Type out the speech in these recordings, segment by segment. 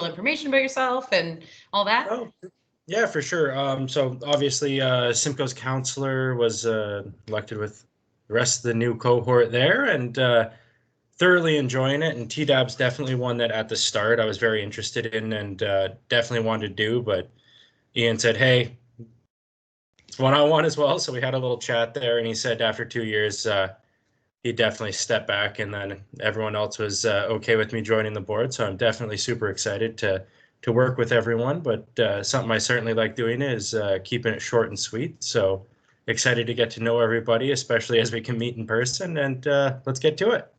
little information about yourself and all that? Oh, yeah, for sure. So obviously, Simcoe's counselor was elected with the rest of the new cohort there, and thoroughly enjoying it. And TDAB's definitely one that at the start I was very interested in and definitely wanted to do, but Ian said, "Hey, it's one I want as well." So we had a little chat there, and he said after 2 years, he definitely stepped back, and then everyone else was okay with me joining the board. So I'm definitely super excited to work with everyone. But something I certainly like doing is keeping it short and sweet. So excited to get to know everybody, especially as we can meet in person. And let's get to it.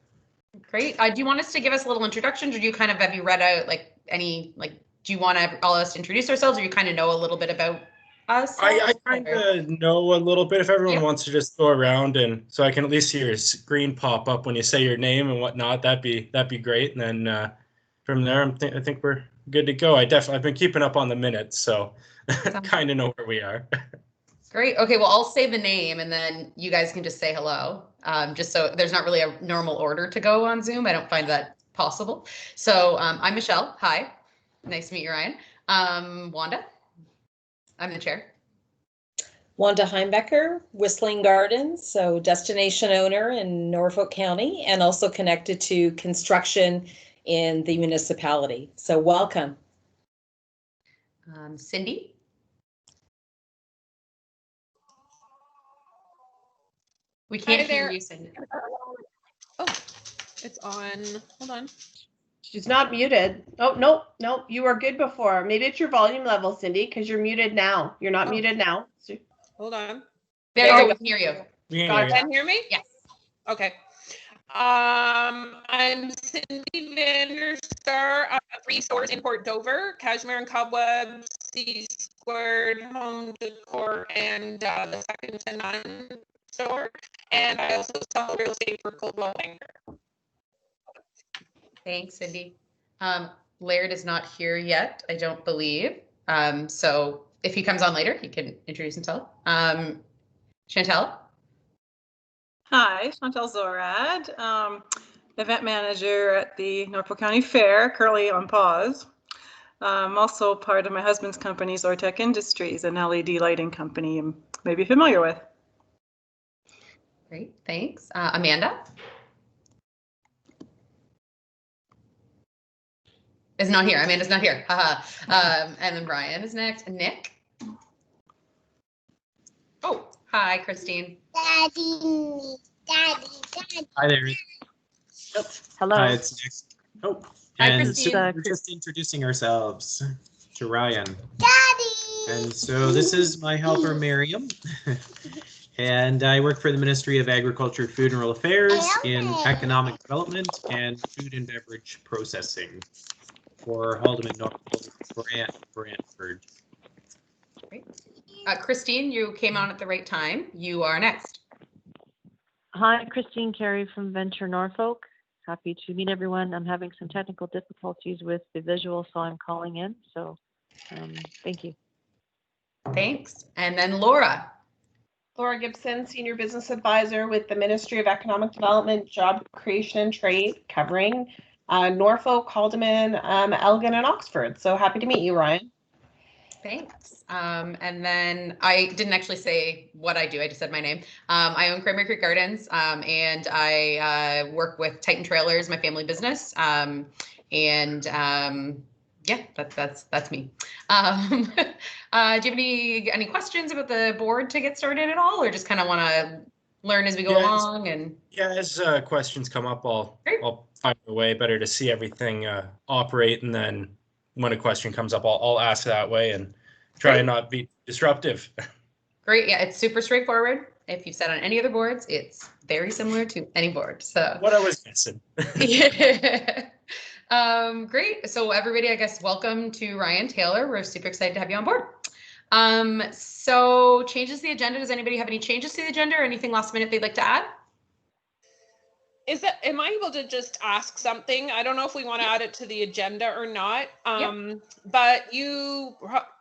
Great. Do you want us to give us a little introduction, or do you kind of have you read out like any do you want all us to introduce ourselves, or you kind of know a little bit about us? I kind of know a little bit. If everyone wants to just go around, and so I can at least see your screen pop up when you say your name and whatnot, that'd be great. And then from there, I think we're good to go. I've been keeping up on the minutes, so kind of know where we are. Great. Okay. Well, I'll say the name, and then you guys can just say hello. Just so there's not really a normal order to go on Zoom. I don't find that possible. So I'm Michelle. Hi. Nice to meet you, Ryan. Wanda. I'm the chair. Wanda Heimbecker, Whistling Gardens, so destination owner in Norfolk County and also connected to construction in the municipality. So welcome. Cindy. We can't hear you, Cindy. Oh, it's on. Hold on. She's not muted. Oh, nope. You were good before. Maybe it's your volume level, Cindy, because you're muted now. You're not muted now. So... Hold on. There you go. We can hear you. You can hear me? Yes. Okay. I'm Cindy Vanderstar. Three stores in Port Dover: Cashmere and Cobweb, C Squared, Home Decor, and the second to none store. And I also sell real estate for Coldwell Banker. Thanks, Cindy. Laird is not here yet, I don't believe. So if he comes on later, he can introduce himself. Chantel. Hi, Chantel Zorad, event manager at the Norfolk County Fair, currently on pause. I'm also part of my husband's company, Zortec Industries, an LED lighting company you may be familiar with. Great, thanks. Amanda. Is not here. Amanda's not here. Haha. And then Brian is next. Nick. Oh, hi, Christine. Daddy. Hi there. Oh, hello. Hi, it's Nick. Oh, hi, and Christine. so we're just introducing ourselves to Ryan. Daddy. And so this is my helper, Miriam. And I work for the Ministry of Agriculture, Food and Rural Affairs in economic development and food and beverage processing for Haldeman, Norfolk, Brantford. Great. Christine, you came on at the right time. You are next. Hi, Christine Carey from Venture Norfolk. Happy to meet everyone. I'm having some technical difficulties with the visual, so I'm calling in. So thank you. Thanks. And then Laura. Laura Gibson, Senior Business Advisor with the Ministry of Economic Development, Job Creation and Trade, covering Norfolk, Haldeman, Elgin, and Oxford. So happy to meet you, Ryan. Thanks. And then I didn't actually say what I do. I just said my name. I own Cranberry Creek Gardens, and I work with Titan Trailers, my family business. Yeah, that's me. Do you have any questions about the board to get started at all, or just kind of want to learn as we go along? And as questions come up, I'll find a way. Better to see everything operate, and then when a question comes up, I'll ask that way and try and not be disruptive. Great. Yeah, it's super straightforward. If you've sat on any other boards, it's very similar to any board. So what I was guessing. Yeah. Great. So everybody, I guess, welcome to Ryan Taylor. We're super excited to have you on board. So changes to the agenda. Does anybody have any changes to the agenda or anything last minute they'd like to add? Am I able to just ask something? I don't know if we want to add it to the agenda or not. But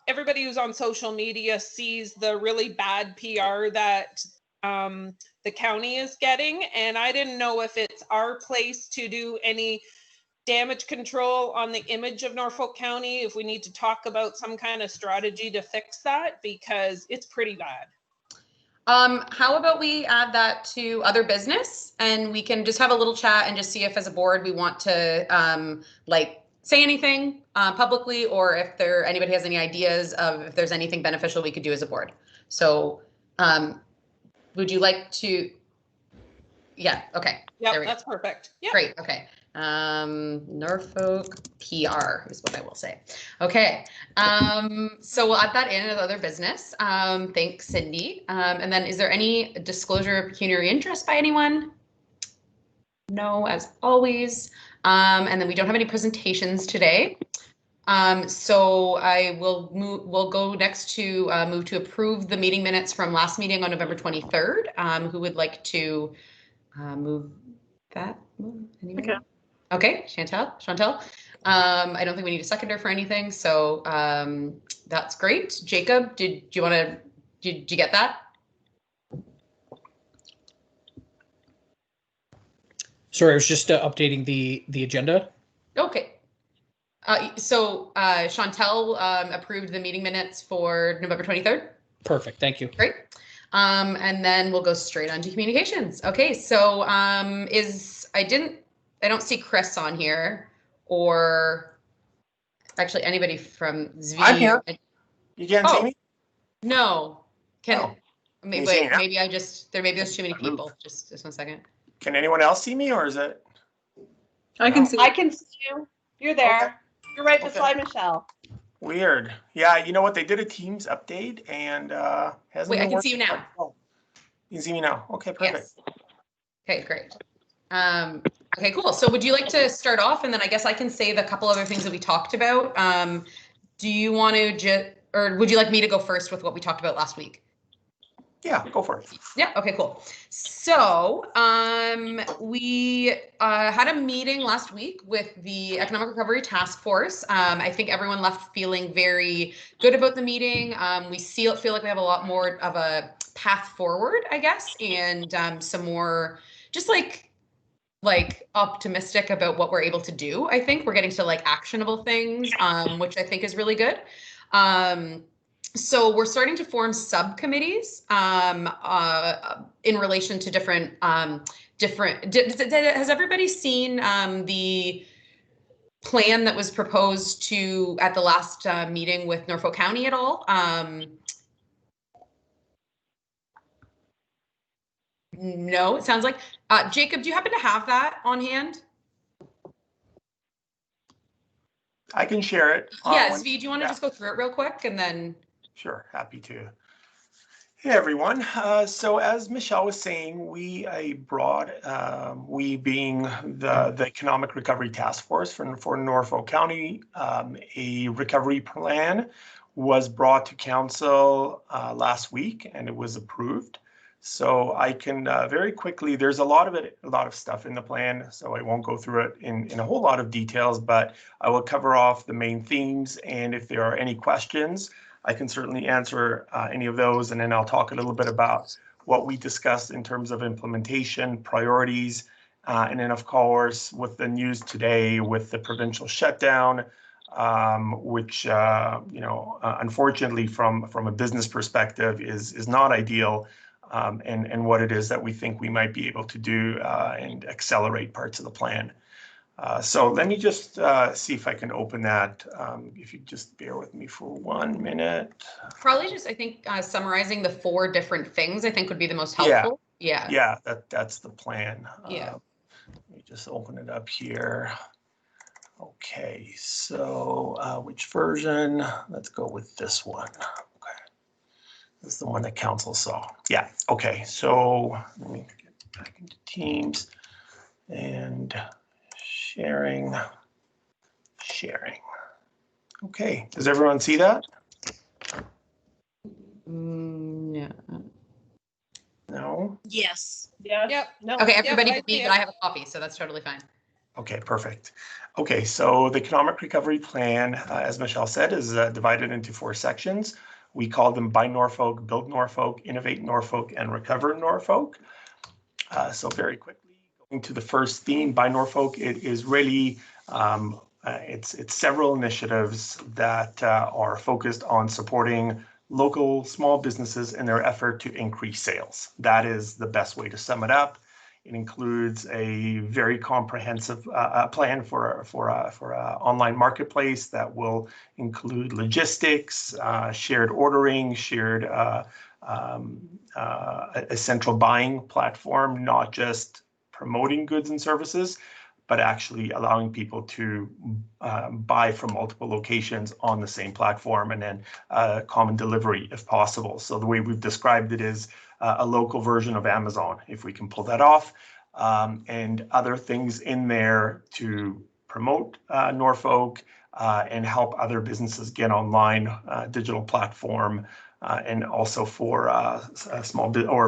everybody who's on social media sees the really bad PR that the county is getting, and I didn't know if it's our place to do any damage control on the image of Norfolk County, if we need to talk about some kind of strategy to fix that, because it's pretty bad. How about we add that to other business, and we can just have a little chat and just see if as a board we want to like say anything publicly, or if anybody has any ideas of if there's anything beneficial we could do as a board. So would you like to? Yeah, okay. Yeah, that's perfect. Yeah. Great, okay. Norfolk PR is what I will say. Okay, so we'll add that in as other business. Thanks, Cindy. And then is there any disclosure of pecuniary interest by anyone? No, as always. And then we don't have any presentations today. So we'll go next to move to approve the meeting minutes from last meeting on November 23rd. Who would like to move that? Anybody? Okay. Okay, Chantel. I don't think we need a seconder for anything, so that's great. Jacob, did you get that? Sorry, I was just updating the agenda. Okay. So Chantel approved the meeting minutes for November 23rd. Perfect, thank you. Great. And then we'll go straight on to communications. Okay, so I don't see Chris on here, or actually anybody from Zvi. I'm here. You can't see me? No. Maybe there's too many people. Just 1 second. Can anyone else see me, or is it? I can see. I can see you. You're there. Okay. You're right Okay. beside Michelle. Weird. Yeah, you know what? They did a Teams update and hasn't Wait, I been can see you working. now. Oh, you can see me now. Okay, perfect. Yes. Okay, great. Okay, cool. So would you like to start off, and then I guess I can say the couple other things that we talked about. Do you want to or would you like me to go first with what we talked about last week? Yeah, go for it. Yeah, okay, cool. So we had a meeting last week with the Economic Recovery Task Force. I think everyone left feeling very good about the meeting. We feel like we have a lot more of a path forward, I guess, and some more just like optimistic about what we're able to do. I think we're getting to like actionable things, which I think is really good. So we're starting to form subcommittees in relation to different. Has everybody seen the plan that was proposed at the last meeting with Norfolk County at all? No, it sounds like Jacob, do you happen to have that on hand? I can share it. Yeah, Zvi, do you want to just go through it real quick and then? Sure, happy to. Hey everyone. So as Michelle was saying, we being the Economic Recovery Task Force for Norfolk County, a recovery plan was brought to council last week and it was approved. So I can very quickly, there's a lot of stuff in the plan, so I won't go through it in a whole lot of details, but I will cover off the main themes, and if there are any questions, I can certainly answer any of those, and then I'll talk a little bit about what we discussed in terms of implementation, priorities, and then of course with the news today with the provincial shutdown, which unfortunately from a business perspective is not ideal, and what it is that we think we might be able to do and accelerate parts of the plan. So let me just see if I can open that. If you just bear with me for 1 minute. Probably just, I think, summarizing the 4 different things I think would be the most helpful. Yeah, that's the plan. Yeah. Let me just open it up here. Okay, so which version? Let's go with this one. Okay, this is the one that council saw. Yeah, okay, so let me get back into Teams and sharing. Okay, does everyone see that? No. No? Yes. Yeah. Yep. No. Okay, everybody Yep, but me, but I have a copy, so that's totally fine. Okay, perfect. Okay, so the economic recovery plan, as Michelle said, is divided into 4 sections. We call them Buy Norfolk, Build Norfolk, Innovate Norfolk, and Recover Norfolk. So very quickly, going to the first theme, Buy Norfolk, it is really It's several initiatives that are focused on supporting local small businesses in their effort to increase sales. That is the best way to sum it up. It includes a very comprehensive plan for an online marketplace that will include logistics, shared ordering, shared a central buying platform, not just promoting goods and services, but actually allowing people to buy from multiple locations on the same platform, and then common delivery if possible. So the way we've described it is a local version of Amazon, if we can pull that off, and other things in there to promote Norfolk and help other businesses get online, digital platform, and also for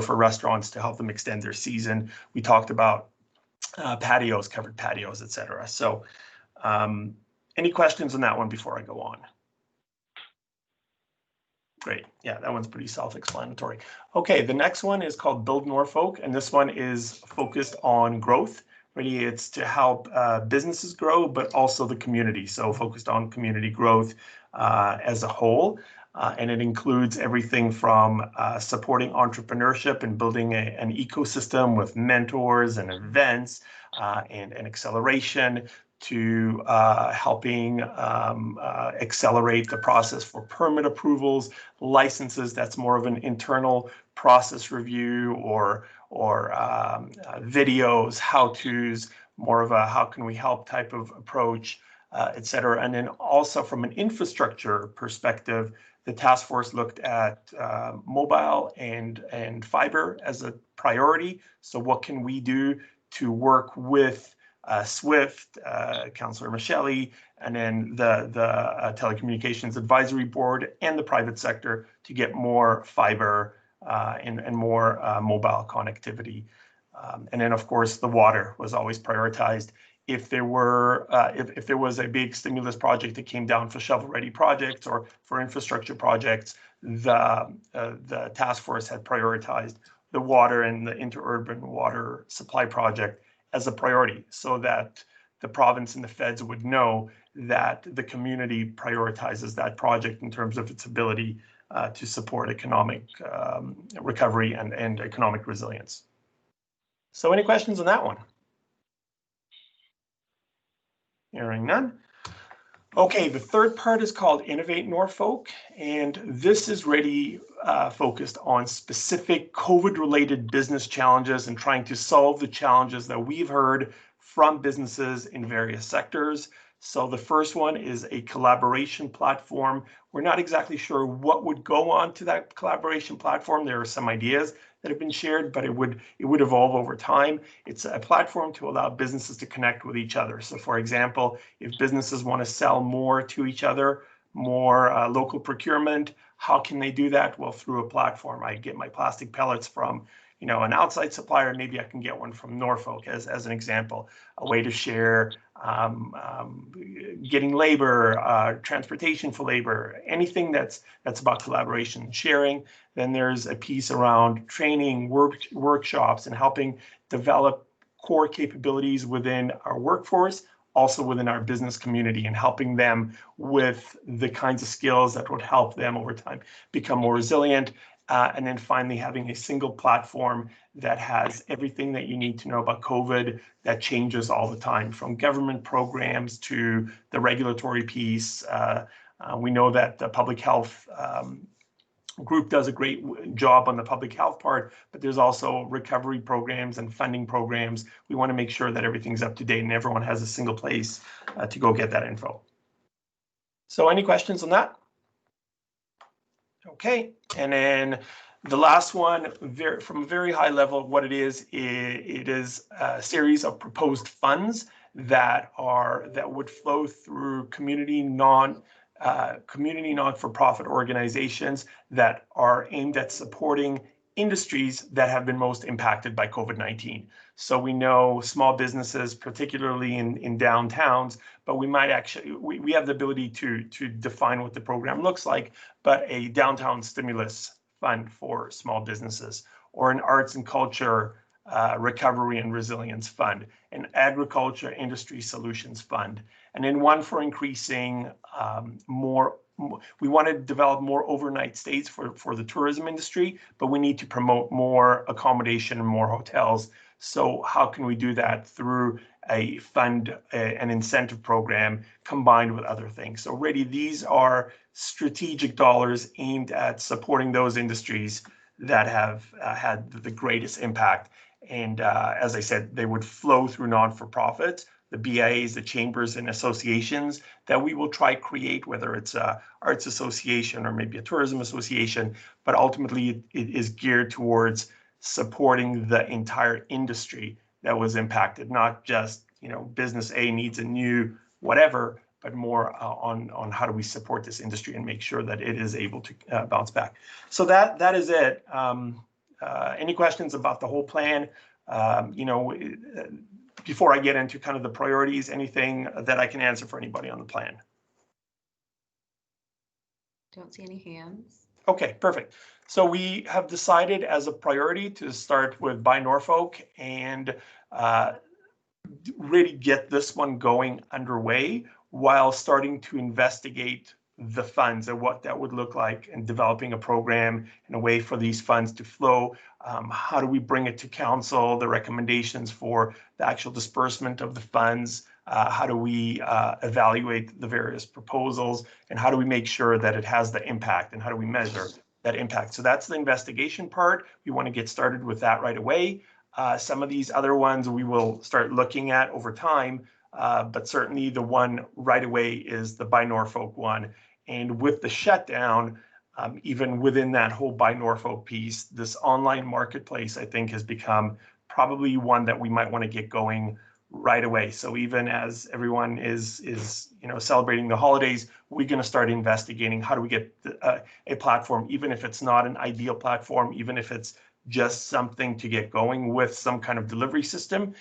for restaurants to help them extend their season. We talked about patios, covered patios, etc. So any questions on that one before I go on? Great. Yeah, that one's pretty self-explanatory. Okay, the next one is called Build Norfolk, and this one is focused on growth. Really, it's to help businesses grow, but also the community. So focused on community growth as a whole. And it includes everything from supporting entrepreneurship and building an ecosystem with mentors and events and acceleration, to helping accelerate the process for permit approvals, licenses. That's more of an internal process review, or videos, how-tos, more of a how can we help type of approach, etc. And then also from an infrastructure perspective, the task force looked at mobile and fiber as a priority. So what can we do to work with SWIFT, Councillor Michele, and then the Telecommunications Advisory Board and the private sector to get more fiber and more mobile connectivity. And then, of course, the water was always prioritized. If there were, if there was a big stimulus project that came down for shovel-ready projects or for infrastructure projects, the task force had prioritized the water and the interurban water supply project as a priority, so that the province and the feds would know that the community prioritizes that project in terms of its ability to support economic recovery and economic resilience. So any questions on that one? Hearing none. Okay, the third part is called Innovate Norfolk, and this is really focused on specific COVID-related business challenges and trying to solve the challenges that we've heard from businesses in various sectors. So the first one is a collaboration platform. We're not exactly sure what would go on to that collaboration platform. There are some ideas that have been shared, but it would evolve over time. It's a platform to allow businesses to connect with each other. So for example, if businesses want to sell more to each other, more local procurement, how can they do that? Well, through a platform. I get my plastic pellets from, you know, an outside supplier. Maybe I can get one from Norfolk as an example, a way to share getting labor, transportation for labor, anything that's about collaboration and sharing. Then there's a piece around training, workshops, and helping develop core capabilities within our workforce, also within our business community, and helping them with the kinds of skills that would help them over time become more resilient. And then finally, having a single platform that has everything that you need to know about COVID that changes all the time, from government programs to the regulatory piece. We know that the public health group does a great job on the public health part, but there's also recovery programs and funding programs. We want to make sure that everything's up to date and everyone has a single place to go get that info. So any questions on that? Okay, and then the last one, from a very high level, what it is a series of proposed funds that would flow through community non-for-profit organizations that are aimed at supporting industries that have been most impacted by COVID-19. So we know small businesses, particularly in downtowns, but we might actually, we have the ability to define what the program looks like, but a downtown stimulus fund for small businesses, or an arts and culture Recovery and Resilience Fund, an Agriculture Industry Solutions Fund, and then one for increasing we want to develop more overnight stays for the tourism industry, but we need to promote more accommodation and more hotels. So how can we do that? Through a fund, an incentive program combined with other things. So really, these are strategic dollars aimed at supporting those industries that have had the greatest impact. And as I said, they would flow through non-for-profits, the BIAs, the chambers and associations that we will try create, whether it's a arts association or maybe a tourism association, but ultimately it is geared towards supporting the entire industry that was impacted, not just, business A needs a new whatever, but more on how do we support this industry and make sure that it is able to bounce back. So that is it. Any questions about the whole plan? Before I get into kind of the priorities, anything that I can answer for anybody on the plan? Don't see any hands. Okay, perfect. So we have decided as a priority to start with Buy Norfolk and really get this one going underway while starting to investigate the funds and what that would look like, and developing a program and a way for these funds to flow. How do we bring it to council, the recommendations for the actual disbursement of the funds? How do we evaluate the various proposals, and how do we make sure that it has the impact, and how do we measure that impact? So that's the investigation part. We want to get started with that right away. Some of these other ones we will start looking at over time, but certainly the one right away is the Buy Norfolk one. And with the shutdown, even within that whole Buy Norfolk piece, this online marketplace, I think, has become probably one that we might want to get going right away. So even as everyone is celebrating the holidays, we're going to start investigating how do we get a platform, even if it's not an ideal platform, even if it's just something to get going with some kind of delivery system.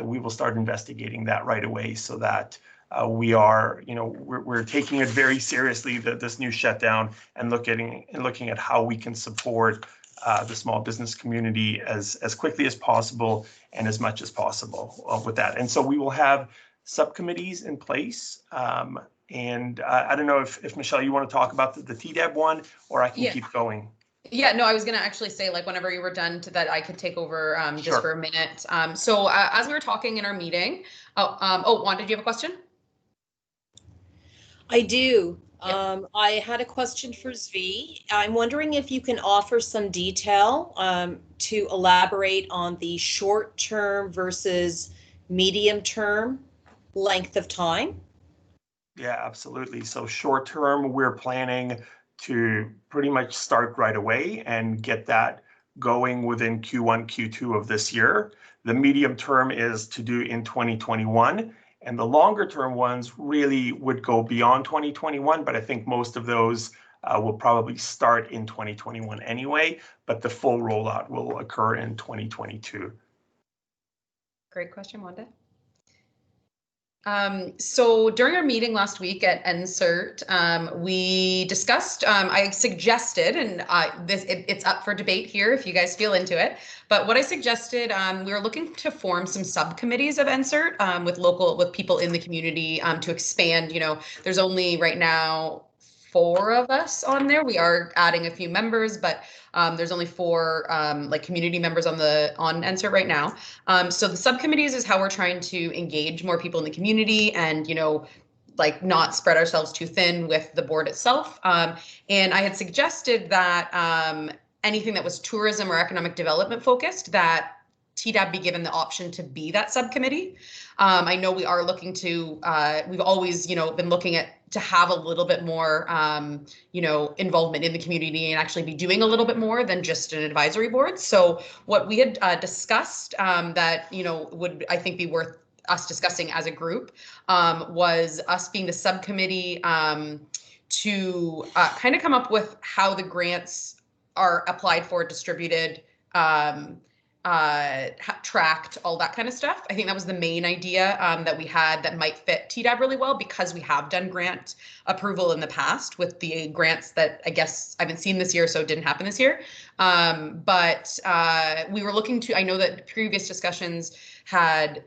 We will start investigating that right away, so that we're taking it very seriously, this new shutdown, and looking at how we can support the small business community as quickly as possible and as much as possible with that. And so we will have subcommittees in place. And I don't know if Michelle, you want to talk about the TDAB one, or I can keep going. Yeah, no, I was going to actually say, like, whenever you were done, that I could take over just Sure. for a minute. So as we were talking in our meeting, Wanda, did you have a question? I do. Yep. I had a question for Zvi. I'm wondering if you can offer some detail to elaborate on the short-term versus medium-term length of time. Yeah, absolutely. So short term, we're planning to pretty much start right away and get that going within Q1, Q2 of this year. The medium term is to do in 2021. And the longer term ones really would go beyond 2021, but I think most of those will probably start in 2021 anyway, but the full rollout will occur in 2022. Great question, Wanda. So during our meeting last week at NSERT, we discussed, I suggested, and it's up for debate here if you guys feel into it, but what I suggested, we were looking to form some subcommittees of NSERT with people in the community to expand. There's only right now 4 of us on there. We are adding a few members, but there's only 4 community members on NSERT right now. So the subcommittees is how we're trying to engage more people in the community and, not spread ourselves too thin with the board itself. And I had suggested that anything that was tourism or economic development focused, that TDAB be given the option to be that subcommittee. I know we are looking to, we've always, been looking at to have a little bit more, involvement in the community and actually be doing a little bit more than just an advisory board. So what we had discussed that, would, I think, be worth us discussing as a group was us being the subcommittee to kind of come up with how the grants are applied for, distributed, tracked, all that kind of stuff. I think that was the main idea that we had that might fit TDAB really well, because we have done grant approval in the past with the grants that I guess I haven't seen this year, so it didn't happen this year. But we were looking to, I know that previous discussions had,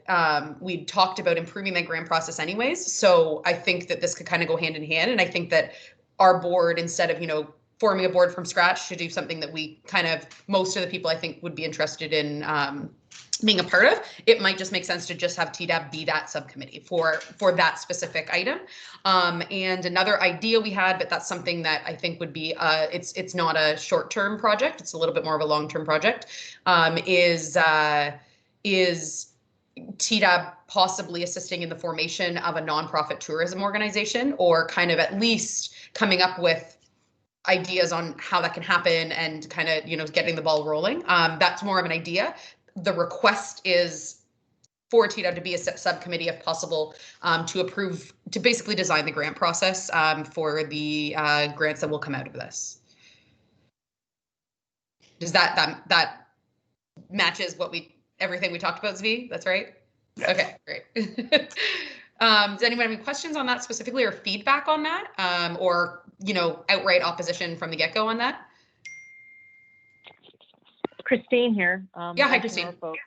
we'd talked about improving that grant process anyways. So I think that this could kind of go hand in hand. And I think that our board, instead of, forming a board from scratch, should do something that we kind of, most of the people I think would be interested in being a part of. It might just make sense to just have TDAB be that subcommittee for that specific item. And another idea we had, but that's something that I think would be, it's not a short-term project, it's a little bit more of a long-term project, is TDAB possibly assisting in the formation of a nonprofit tourism organization, or kind of at least coming up with ideas on how that can happen and kind of, getting the ball rolling. That's more of an idea. The request is for TDAB to be a subcommittee if possible, to basically design the grant process for the grants that will come out of this. Does that matches everything we talked about, Zvi? That's right? Yes. Okay, great. Does anyone have any questions on that specifically, or feedback on that, or outright opposition from the get-go on that? Christine here. Yeah, hi, Christine. Norfolk.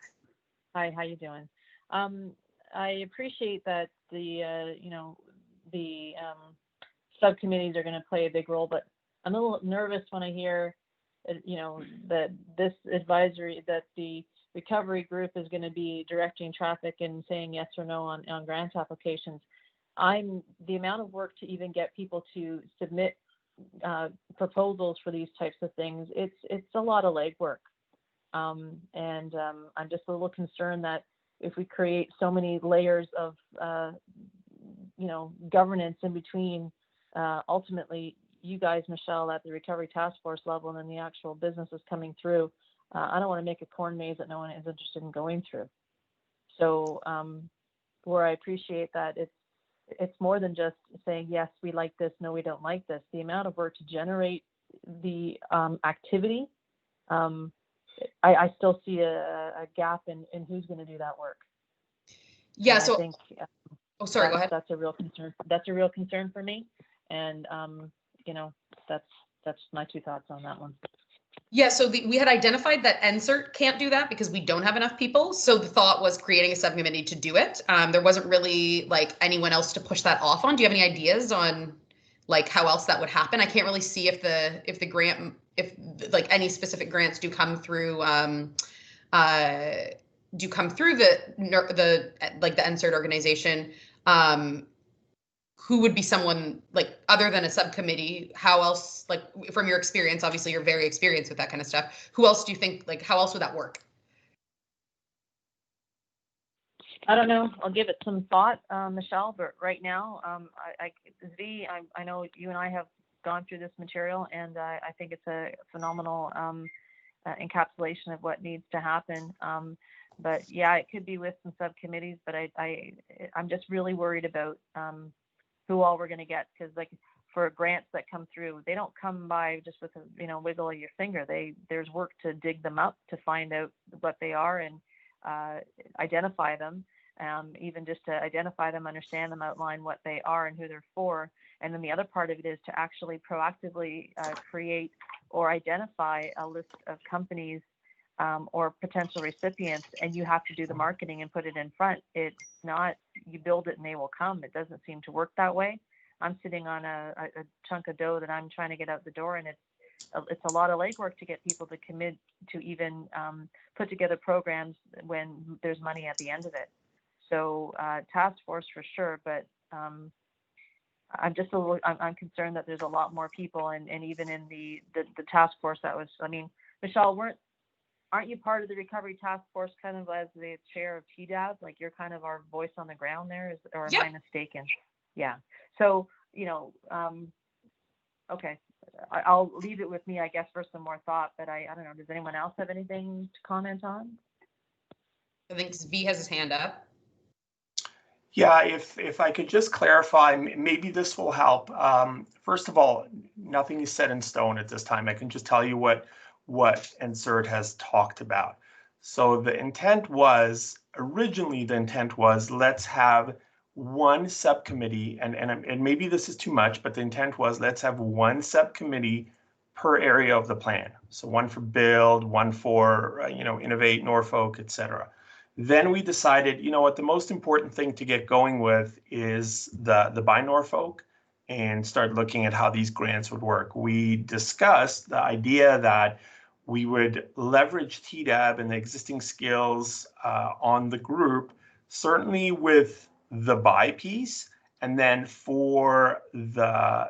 Hi, how you doing? I appreciate that the subcommittees are going to play a big role, but I'm a little nervous when I hear, that this advisory, that the recovery group is going to be directing traffic and saying yes or no on grant applications. The amount of work to even get people to submit proposals for these types of things, it's a lot of legwork. And I'm just a little concerned that if we create so many layers of, governance in between, ultimately, you guys, Michelle, at the recovery task force level, and then the actual businesses coming through, I don't want to make a corn maze that no one is interested in going through. So where I appreciate that it's more than just saying, yes, we like this, no, we don't like this. The amount of work to generate the activity, I still see a gap in who's going to do that work. Yeah, and so, I think, oh, sorry, go ahead. That's a real concern. That's a real concern for me. And, that's my 2 thoughts on that one. Yeah, so we had identified that NSERT can't do that because we don't have enough people. So the thought was creating a subcommittee to do it. There wasn't really anyone else to push that off on. Do you have any ideas on how else that would happen? I can't really see if the grant, if any specific grants do come through the NSERT organization. Who would be someone other than a subcommittee? How else, from your experience, obviously you're very experienced with that kind of stuff. Who else do you think, how else would that work? I don't know. I'll give it some thought, Michelle, but right now, Zvi, I know you and I have gone through this material, and I think it's a phenomenal encapsulation of what needs to happen. But yeah, it could be with some subcommittees, but I'm just really worried about who all we're going to get, because for grants that come through, they don't come by just with a wiggle of your finger. There's work to dig them up, to find out what they are and identify them, even just to identify them, understand them, outline what they are and who they're for. And then the other part of it is to actually proactively create or identify a list of companies or potential recipients, and you have to do the marketing and put it in front. It's not you build it and they will come. It doesn't seem to work that way. I'm sitting on a chunk of dough that I'm trying to get out the door, and it's a lot of legwork to get people to commit to even put together programs when there's money at the end of it. So task force for sure, but I'm just I'm concerned that there's a lot more people, and even in the task force that was, Michelle, aren't you part of the recovery task force kind of as the chair of TDAB? You're kind of our voice on the ground there, or am I mistaken? Yeah. So, okay. I'll leave it with me, I guess, for some more thought, but I don't know. Does anyone else have anything to comment on? I think V has his hand up. Yeah, if I could just clarify, maybe this will help. First of all, nothing is set in stone at this time. I can just tell you what NSERT has talked about. So the intent was, originally the intent was, let's have one subcommittee, and maybe this is too much, but the intent was, let's have one subcommittee per area of the plan. So one for build, one for, innovate, Norfolk, etc. Then we decided, you know what, the most important thing to get going with is the Buy Norfolk, and start looking at how these grants would work. We discussed the idea that we would leverage TDAB and the existing skills on the group, certainly with the buy piece, and then for the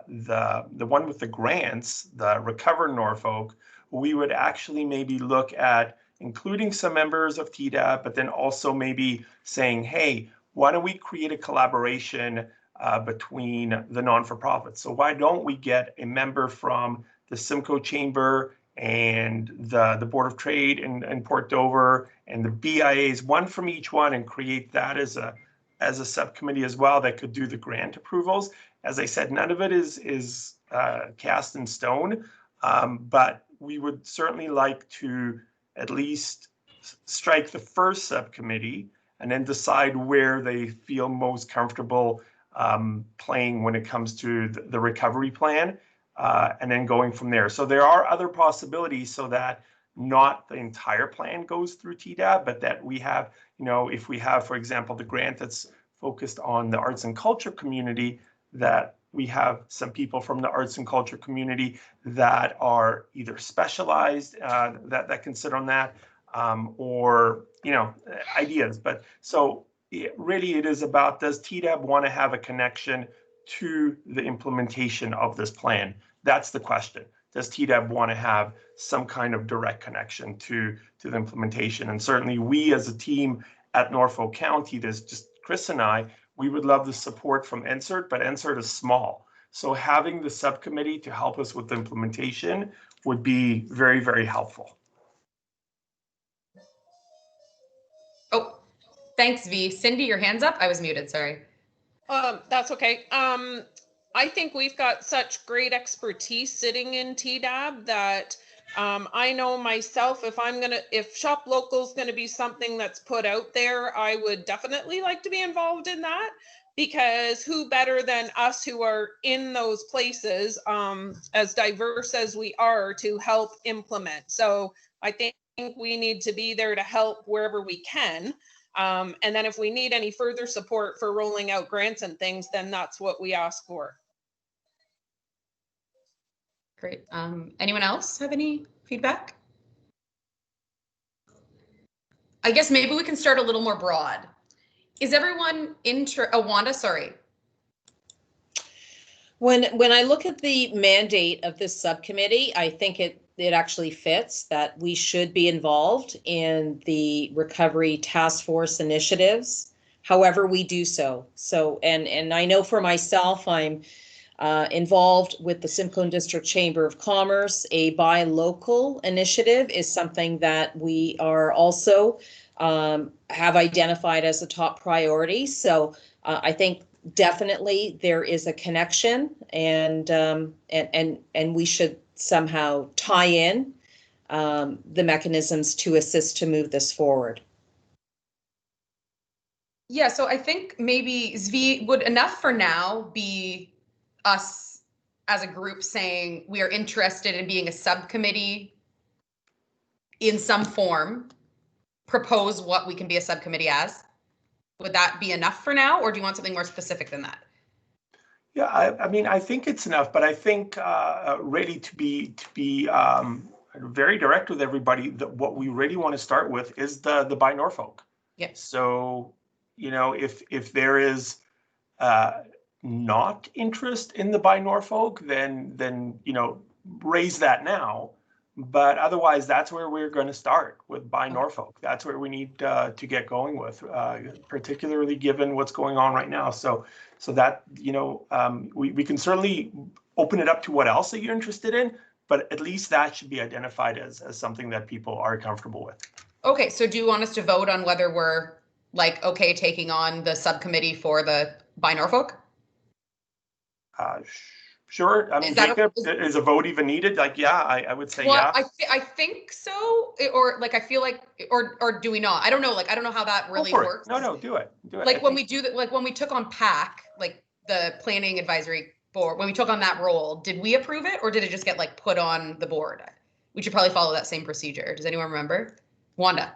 one with the grants, the Recover Norfolk, we would actually maybe look at including some members of TDAB, but then also maybe saying, hey, why don't we create a collaboration between the non-for-profits? So why don't we get a member from the Simcoe Chamber and the Board of Trade in Port Dover and the BIAs, one from each one, and create that as a subcommittee as well that could do the grant approvals. As I said, none of it is cast in stone, but we would certainly like to at least strike the first subcommittee and then decide where they feel most comfortable playing when it comes to the recovery plan, and then going from there. So there are other possibilities so that not the entire plan goes through TDAB, but that we have, if we have, for example, the grant that's focused on the arts and culture community, that we have some people from the arts and culture community that are either specialized that can sit on that, or ideas. But so really it is about, does TDAB want to have a connection to the implementation of this plan? That's the question. Does TDAB want to have some kind of direct connection to the implementation? And certainly we as a team at Norfolk County, there's just Chris and I, we would love the support from NSERT, but NSERT is small. So having the subcommittee to help us with the implementation would be very, very helpful. Oh, thanks, V. Cindy, your hand's up. I was muted, sorry. That's okay. I think we've got such great expertise sitting in TDAB that I know myself, if Shop Local is gonna be something that's put out there, I would definitely like to be involved in that, because who better than us who are in those places, as diverse as we are, to help implement. So I think we need to be there to help wherever we can. And then if we need any further support for rolling out grants and things, then that's what we ask for. Great. Anyone else have any feedback? I guess maybe we can start a little more broad. Is everyone Wanda, sorry. When I look at the mandate of this subcommittee, I think it actually fits that we should be involved in the recovery task force initiatives, however we do so. So, and I know for myself, I'm involved with the Simcoe District Chamber of Commerce. A Buy Local initiative is something that we are also have identified as a top priority. So I think definitely there is a connection, and we should somehow tie in the mechanisms to assist to move this forward. Yeah, so I think maybe Zvi, would enough for now be us as a group saying we are interested in being a subcommittee in some form, propose what we can be a subcommittee as? Would that be enough for now, or do you want something more specific than that? Yeah, I mean, I think it's enough, but I think really to be very direct with everybody, that what we really want to start with is the Buy Norfolk. Yeah. So, if there is not interest in the Buy Norfolk, then raise that now. But otherwise, that's where we're going to start with Buy Norfolk. That's where we need to get going with, particularly given what's going on right now. So that, we can certainly open it up to what else that you're interested in, but at least that should be identified as something that people are comfortable with. Okay, so do you want us to vote on whether we're okay taking on the subcommittee for the Buy Norfolk? Sure. I mean, Is that Jacob, is a vote even needed? Like, yeah, I would say Well, yeah. I think so, or like I feel like, or do we not? I don't know. Like I don't know how that Go really for it. works. No, do it. Do it. Like when we do that, like when we took on PAC, like the Planning Advisory Board, when we took on that role, did we approve it or did it just get like put on the board? We should probably follow that same procedure. Does anyone remember? Wanda.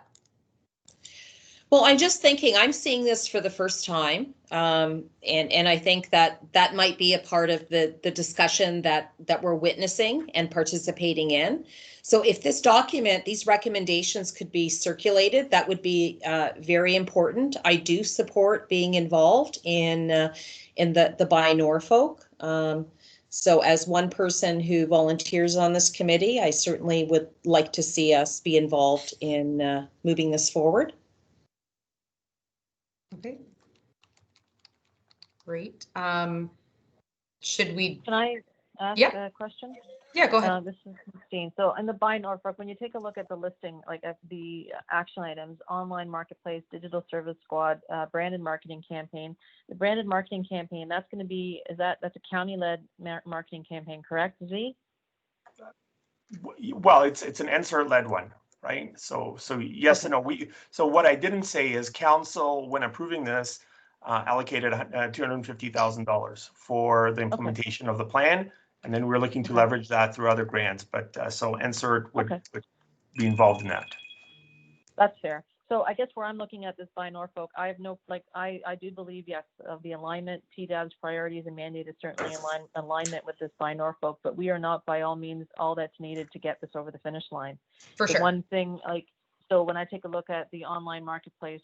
Well, I'm just thinking, I'm seeing this for the first time, and I think that might be a part of the discussion that we're witnessing and participating in. So if this document, these recommendations could be circulated, that would be very important. I do support being involved in the Buy Norfolk. So as one person who volunteers on this committee, I certainly would like to see us be involved in moving this forward. Okay. Great. Should we? Can I ask Yeah. a question? Yeah, go ahead. This is Christine. So in the Buy Norfolk, when you take a look at the listing, like at the action items, online marketplace, digital service squad, branded marketing campaign, the branded marketing campaign, that's going to be, that's a county-led marketing campaign, correct, Z? Well, it's an NSERT-led one, right? So yes and no. So what I didn't say is council, when approving this, allocated $250,000 for the implementation of the plan, and then we're looking to leverage that through other grants. But so NSERT would be involved in that. That's fair. So I guess where I'm looking at this Buy Norfolk, I have no, like, I do believe, yes, of the alignment, TDAB's priorities and mandate is certainly in alignment with this Buy Norfolk, but we are not by all means all that's needed to get this over the finish line. For sure. One thing, like, so when I take a look at the online marketplace,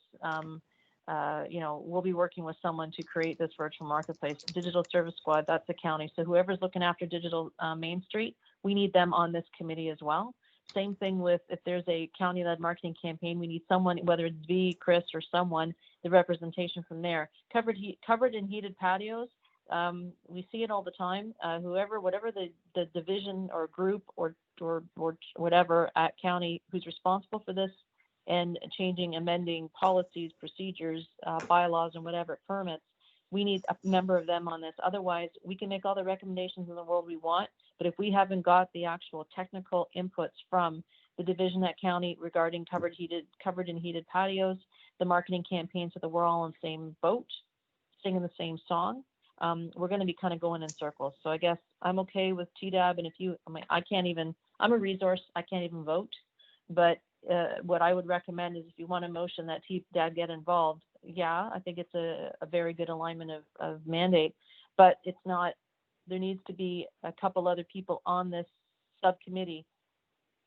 you know, we'll be working with someone to create this virtual marketplace. Digital Service Squad, that's the county. So whoever's looking after digital Main Street, we need them on this committee as well. Same thing with if there's a county-led marketing campaign, we need someone, whether it's V, Chris, or someone, the representation from there. Covered and heated patios, we see it all the time. Whatever the division or group or whatever at county who's responsible for this and changing, amending policies, procedures, bylaws, and whatever permits, we need a member of them on this. Otherwise, we can make all the recommendations in the world we want, but if we haven't got the actual technical inputs from the division at county regarding covered and heated patios, the marketing campaign, so that we're all in the same boat, singing the same song, we're going to be kind of going in circles. So I guess I'm okay with TDAB, and if you, I'm a resource, I can't even vote, but what I would recommend is if you want a motion that TDAB get involved, yeah, I think it's a very good alignment of mandate, but it's not, there needs to be a couple other people on this subcommittee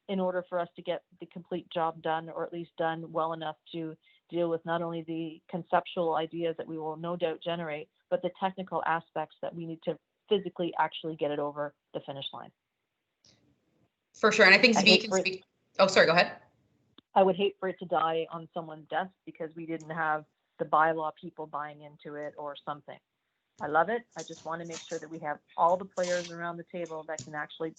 in order for us to get the complete job done, or at least done well enough to deal with not only the conceptual ideas that we will no doubt generate, but the technical aspects that we need to physically actually get it over the finish line. For sure. And I think Zvi can speak. Oh, sorry, go ahead. I would hate for it to die on someone's desk because we didn't have the bylaw people buying into it or something. I love it. I just want to make sure that we have all the players around the table that can actually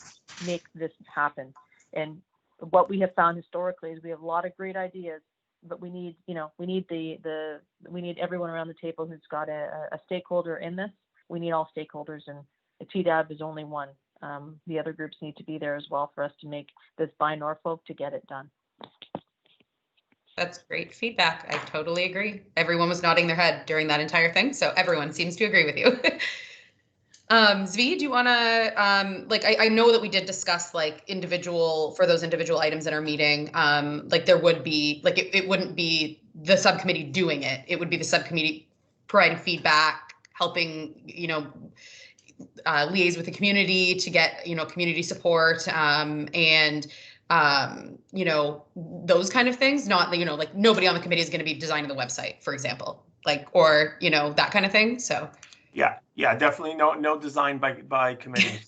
make this happen. And what we have found historically is we have a lot of great ideas, but we need, we need we need everyone around the table who's got a stakeholder in this. We need all stakeholders, and the TDAB is only one. The other groups need to be there as well for us to make this Buy Norfolk to get it done. That's great feedback. I totally agree. Everyone was nodding their head during that entire thing, so everyone seems to agree with you. Zvi, do you want to, I know that we did discuss for those individual items in our meeting, there would be, it wouldn't be the subcommittee doing it. It would be the subcommittee providing feedback, helping, liaise with the community to get, community support, and those kind of things. Not that, nobody on the committee is going to be designing the website, for example, or that kind of thing. So. Yeah, definitely no design by committee.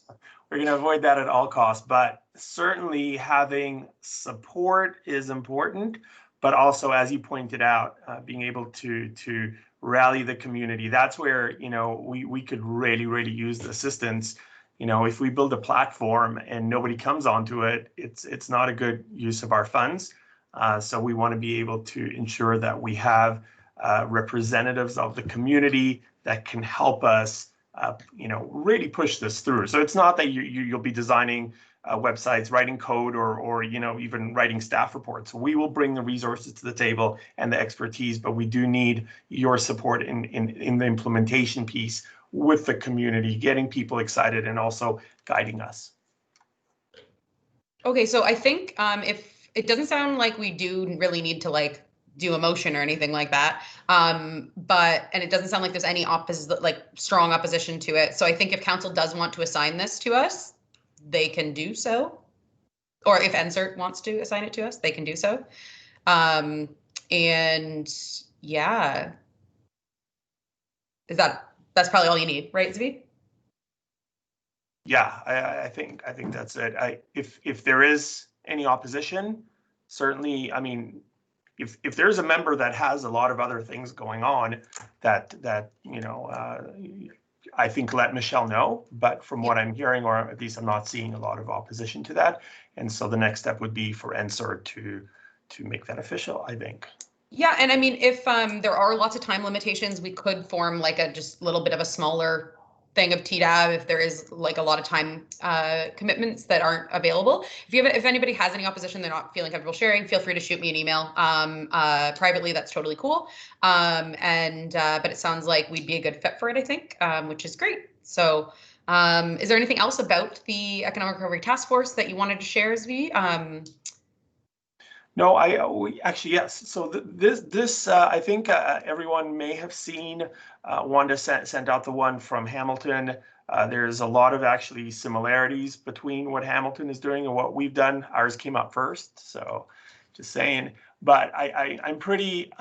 We're going to avoid that at all costs, but certainly having support is important, but also, as you pointed out, being able to rally the community. That's where, we could really use the assistance. If we build a platform and nobody comes onto it, it's not a good use of our funds. So we want to be able to ensure that we have representatives of the community that can help us really push this through. So it's not that you'll be designing websites, writing code, or even writing staff reports. We will bring the resources to the table and the expertise, but we do need your support in the implementation piece with the community, getting people excited and also guiding us. Okay, so I think if it doesn't sound like we do really need to like do a motion or anything like that, and it doesn't sound like there's any strong opposition to it. So I think if council does want to assign this to us, they can do so. Or if NSERT wants to assign it to us, they can do so. And yeah, that's probably all you need, right, Zvi? Yeah, I think that's it. If there is any opposition, certainly, I mean, if there's a member that has a lot of other things going on that I think let Michelle know, but from what I'm hearing, or at least I'm not seeing a lot of opposition to that. And so the next step would be for NSERT to make that official, I think. Yeah, and I mean, if there are lots of time limitations, we could form like a just little bit of a smaller thing of TDAB if there is like a lot of time commitments that aren't available. If anybody has any opposition, they're not feeling comfortable sharing, feel free to shoot me an email privately. That's totally cool. But it sounds like we'd be a good fit for it, I think, which is great. So is there anything else about the Economic Recovery Task Force that you wanted to share, Zvi? No, actually, yes. So this I think everyone may have seen. Wanda sent out the one from Hamilton. There's a lot of actually similarities between what Hamilton is doing and what we've done. Ours came up first, so just saying. But I'm pretty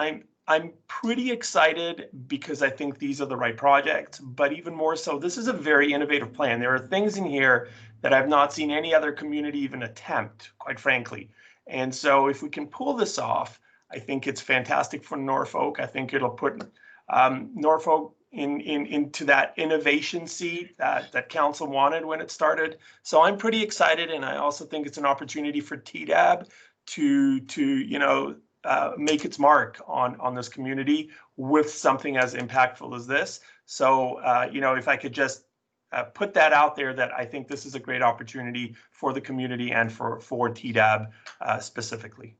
excited because I think these are the right projects. But even more so, this is a very innovative plan. There are things in here that I've not seen any other community even attempt, quite frankly. And so if we can pull this off, I think it's fantastic for Norfolk. I think it'll put Norfolk into that innovation seat that council wanted when it started. So I'm pretty excited, and I also think it's an opportunity for TDAB to make its mark on this community with something as impactful as this. So if I could just put that out there, that I think this is a great opportunity for the community and for TDAB specifically.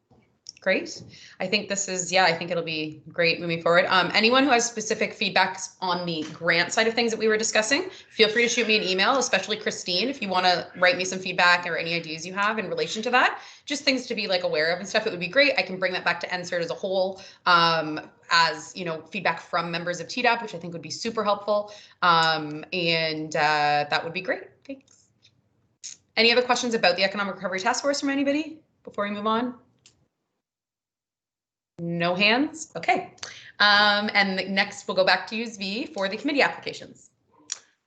Great. I think this is, I think it'll be great moving forward. Anyone who has specific feedback on the grant side of things that we were discussing, feel free to shoot me an email, especially Christine, if you want to write me some feedback or any ideas you have in relation to that, just things to be like aware of and stuff. It would be great. I can bring that back to NSERT as a whole, as feedback from members of TDAP, which I think would be super helpful. That would be great. Thanks. Any other questions about the Economic Recovery Task Force from anybody before we move on? No hands? Okay. And next we'll go back to you, Zvi, for the committee applications.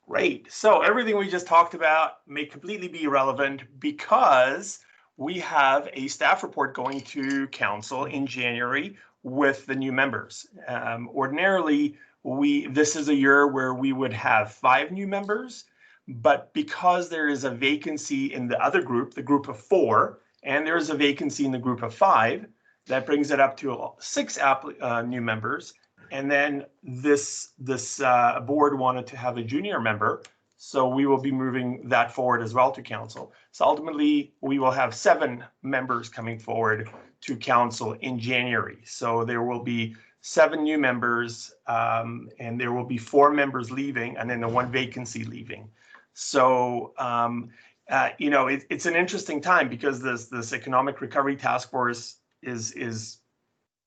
Great. So everything we just talked about may completely be irrelevant because we have a staff report going to council in January with the new members. Ordinarily, this is a year where we would have 5 new members, but because there is a vacancy in the other group, the group of 4, and there is a vacancy in the group of 5, that brings it up to 6 new members. And then this board wanted to have a junior member, so we will be moving that forward as well to council. So ultimately, we will have 7 members coming forward to council in January. So there will be 7 new members, and there will be 4 members leaving, and then the 1 vacancy leaving. So it's an interesting time because this Economic Recovery Task Force is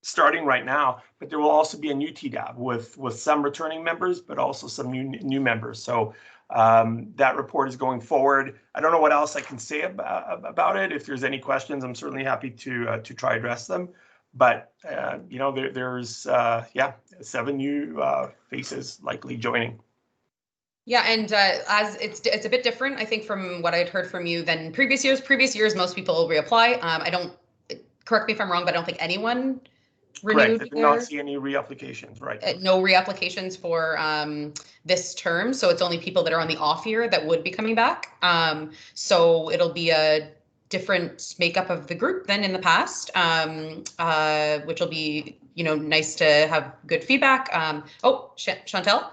starting right now, but there will also be a new TDAB with some returning members, but also some new members. So that report is going forward. I don't know what else I can say about it. If there's any questions, I'm certainly happy to try address them. But there's 7 new faces likely joining. Yeah, and as it's a bit different, I think, from what I'd heard from you than previous years. Previous years, most people reapply. Correct me if I'm wrong, but I don't think anyone renewed. Correct. I did not see any reapplications, right? No reapplications for this term. So it's only people that are on the off year that would be coming back. So it'll be a different makeup of the group than in the past, which will be, nice to have good feedback. Chantel?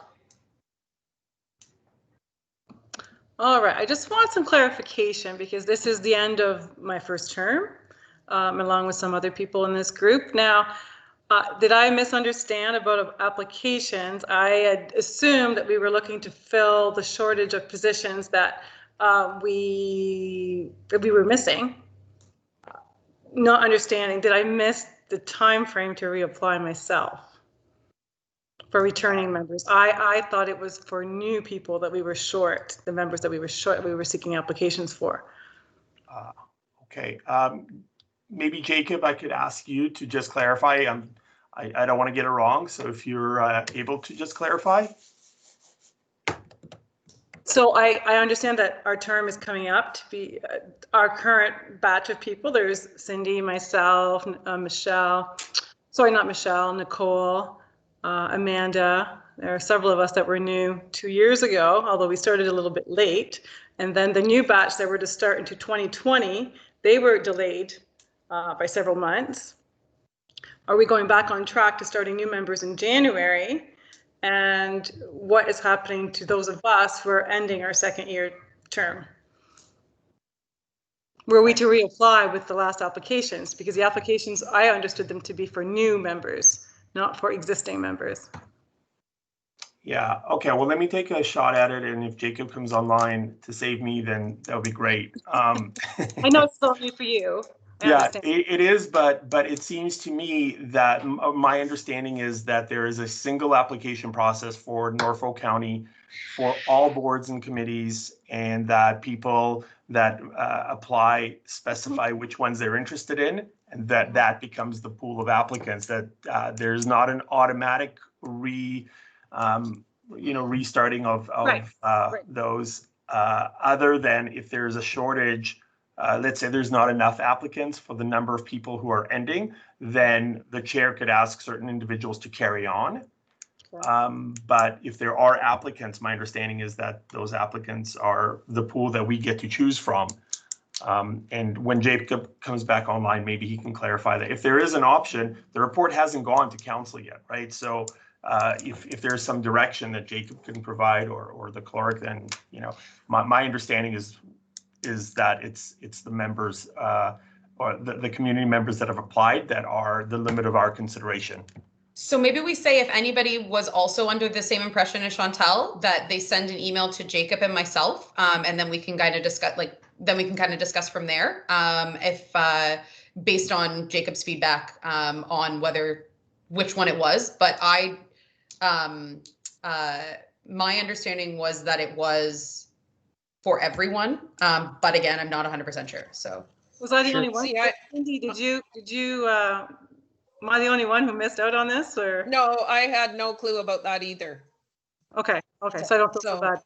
All right, I just want some clarification because this is the end of my first term, along with some other people in this group. Now, did I misunderstand about applications? I had assumed that we were looking to fill the shortage of positions that we were missing. Not understanding, did I miss the time frame to reapply myself for returning members? I thought it was for new people that we were short, the members that we were short, we were seeking applications for. Okay, maybe Jacob, I could ask you to just clarify. I don't want to get it wrong, so if you're able to just clarify. So I understand that our term is coming up to be our current batch of people. There's Cindy, myself, Michelle, sorry, not Michelle, Nicole, Amanda. There are several of us that were new 2 years ago, although we started a little bit late. And then the new batch that were to start into 2020, they were delayed by several months. Are we going back on track to starting new members in January? And what is happening to those of us who are ending our second year term? Were we to reapply with the last applications? Because the applications, I understood them to be for new members, not for existing members. Yeah, okay, well, let me take a shot at it, and if Jacob comes online to save me, then that would be great. I know it's only for you. Yeah, it is, but it seems to me that my understanding is that there is a single application process for Norfolk County for all boards and committees, and that people that apply specify which ones they're interested in, and that becomes the pool of applicants. That there's not an automatic restarting of those, other than if there's a shortage. Let's say there's not enough applicants for the number of people who are ending, then the chair could ask certain individuals to carry on. But if there are applicants, my understanding is that those applicants are the pool that we get to choose from. And when Jacob comes back online, maybe he can clarify that. If there is an option, the report hasn't gone to council yet, right? So if there's some direction that Jacob can provide or the clerk, then, my understanding is that it's the members or the community members that have applied that are the limit of our consideration. So maybe we say if anybody was also under the same impression as Chantal, that they send an email to Jacob and myself, and then we can kind of discuss from there. If based on Jacob's feedback on which one it was, but my understanding was that it was for everyone, but again, I'm not 100% sure. So was I the only one? Cindy, did you? Am I the only one who missed out on this, or? No, I had no clue about that either. Okay, so I don't feel so bad.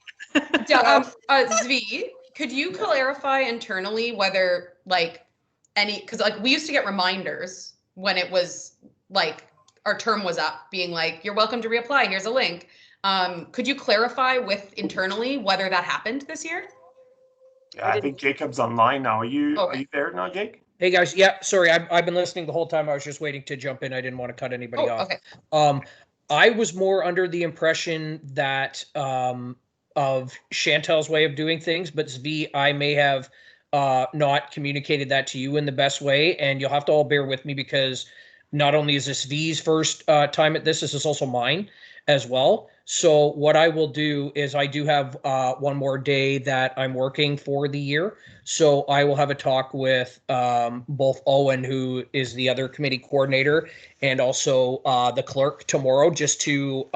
Zvi, could you clarify internally whether because we used to get reminders when it was our term was up, being like, you're welcome to reapply, here's a link. Could you clarify with internally whether that happened this year? Yeah, I think Jacob's online now. Are you there now, Jake? Hey guys, yeah, sorry, I've been listening the whole time. I was just waiting to jump in. I didn't want to cut anybody off. Okay. I was more under the impression that of Chantal's way of doing things, but Zvi, I may have not communicated that to you in the best way, and you'll have to all bear with me because not only is this Zvi's first time at this is also mine as well. So what I will do is I do have one more day that I'm working for the year. So I will have a talk with both Owen, who is the other committee coordinator, and also the clerk tomorrow, just to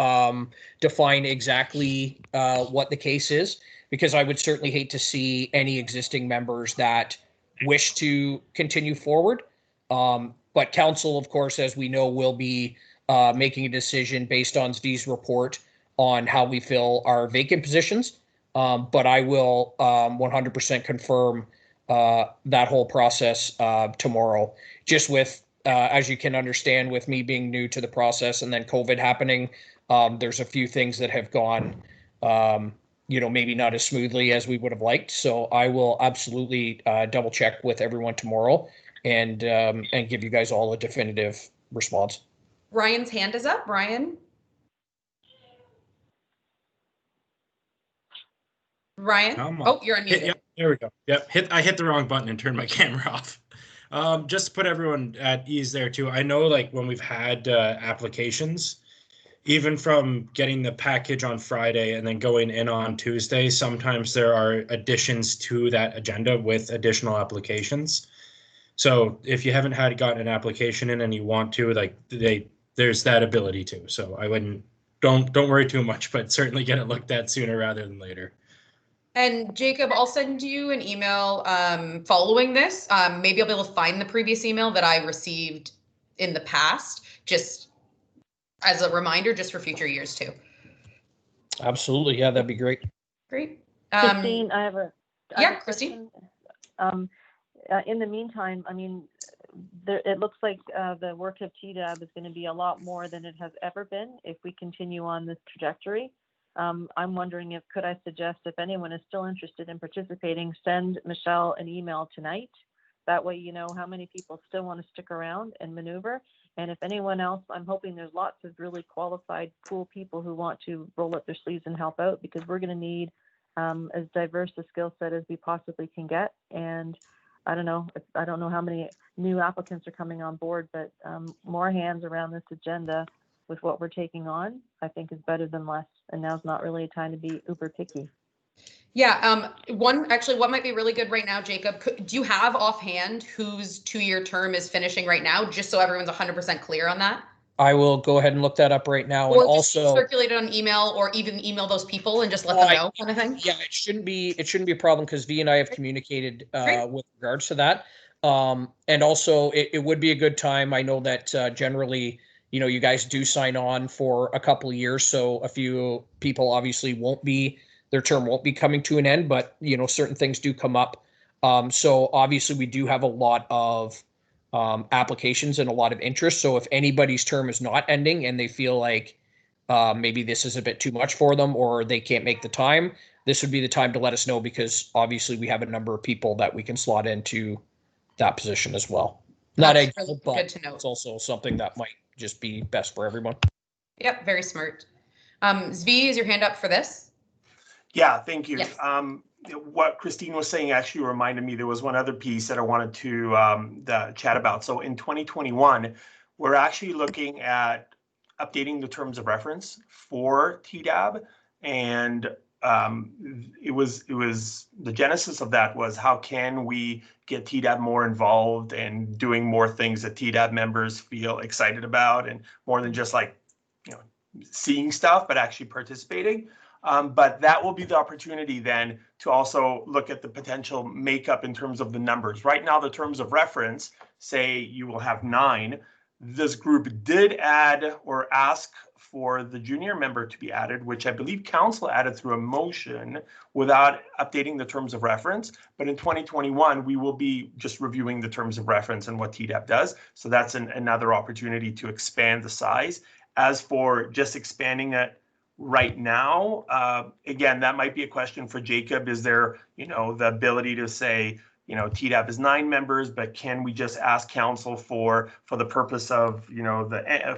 define exactly what the case is, because I would certainly hate to see any existing members that wish to continue forward. But council, of course, as we know, will be making a decision based on Zvi's report on how we fill our vacant positions. But I will 100% confirm that whole process tomorrow. Just with, as you can understand, with me being new to the process and then COVID happening, there's a few things that have gone, maybe not as smoothly as we would have liked. So I will absolutely double check with everyone tomorrow and give you guys all a definitive response. Ryan's hand is up. Ryan. Ryan? Come on. Oh, you're unmuted. Yep, there we go. Yep, I hit the wrong button and turned my camera off. Just to put everyone at ease there too, I know like when we've had applications, even from getting the package on Friday and then going in on Tuesday, sometimes there are additions to that agenda with additional applications. So if you haven't gotten an application in and you want to, like there's that ability too. So I wouldn't, don't worry too much, but certainly get it looked at sooner rather than later. And Jacob, I'll send you an email following this. Maybe I'll be able to find the previous email that I received in the past, just as a reminder, just for future years too. Absolutely. Yeah, that'd be great. Great. Christine, I have a Christine. question. In the meantime, I mean, it looks like the work of TDAB is going to be a lot more than it has ever been if we continue on this trajectory. I'm wondering could I suggest if anyone is still interested in participating, send Michelle an email tonight. That way you know how many people still want to stick around and maneuver. And if anyone else, I'm hoping there's lots of really qualified, cool people who want to roll up their sleeves and help out, because we're going to need as diverse a skill set as we possibly can get. And I don't know how many new applicants are coming on board, but more hands around this agenda with what we're taking on, I think is better than less. And now's not really a time to be uber picky. Yeah. What might be really good right now, Jacob, do you have offhand whose 2-year term is finishing right now, just so everyone's 100% clear on that? I will go ahead and look that up right now. Or and just also circulate it on email, or even email those people and just let them know, kind of thing. Yeah, it shouldn't be a problem, because V and I have communicated with regards to that. And also it would be a good time. I know that generally, you guys do sign on for a couple of years. So a few people obviously their term won't be coming to an end, but certain things do come up. So obviously we do have a lot of applications and a lot of interest. So if anybody's term is not ending and they feel like maybe this is a bit too much for them, or they can't make the time, this would be the time to let us know, because obviously we have a number of people that we can slot into that position as well. Not ideal, but good to know. It's also something that might just be best for everyone. Yep, very smart. Zvi, is your hand up for this? Yeah, thank you. Yes. What Christine was saying actually reminded me, there was one other piece that I wanted to chat about. So in 2021, we're actually looking at updating the terms of reference for TDAB, and it was the genesis of that was, how can we get TDAB more involved and doing more things that TDAB members feel excited about, and more than just like seeing stuff, but actually participating. But that will be the opportunity then to also look at the potential makeup in terms of the numbers. Right now, the terms of reference say you will have 9. This group did add or ask for the junior member to be added, which I believe council added through a motion without updating the terms of reference. But in 2021, we will be just reviewing the terms of reference and what TDAP does. So that's another opportunity to expand the size. As for just expanding it right now, again, that might be a question for Jacob. Is there, the ability to say, TDAP is 9 members, but can we just ask council for the purpose of,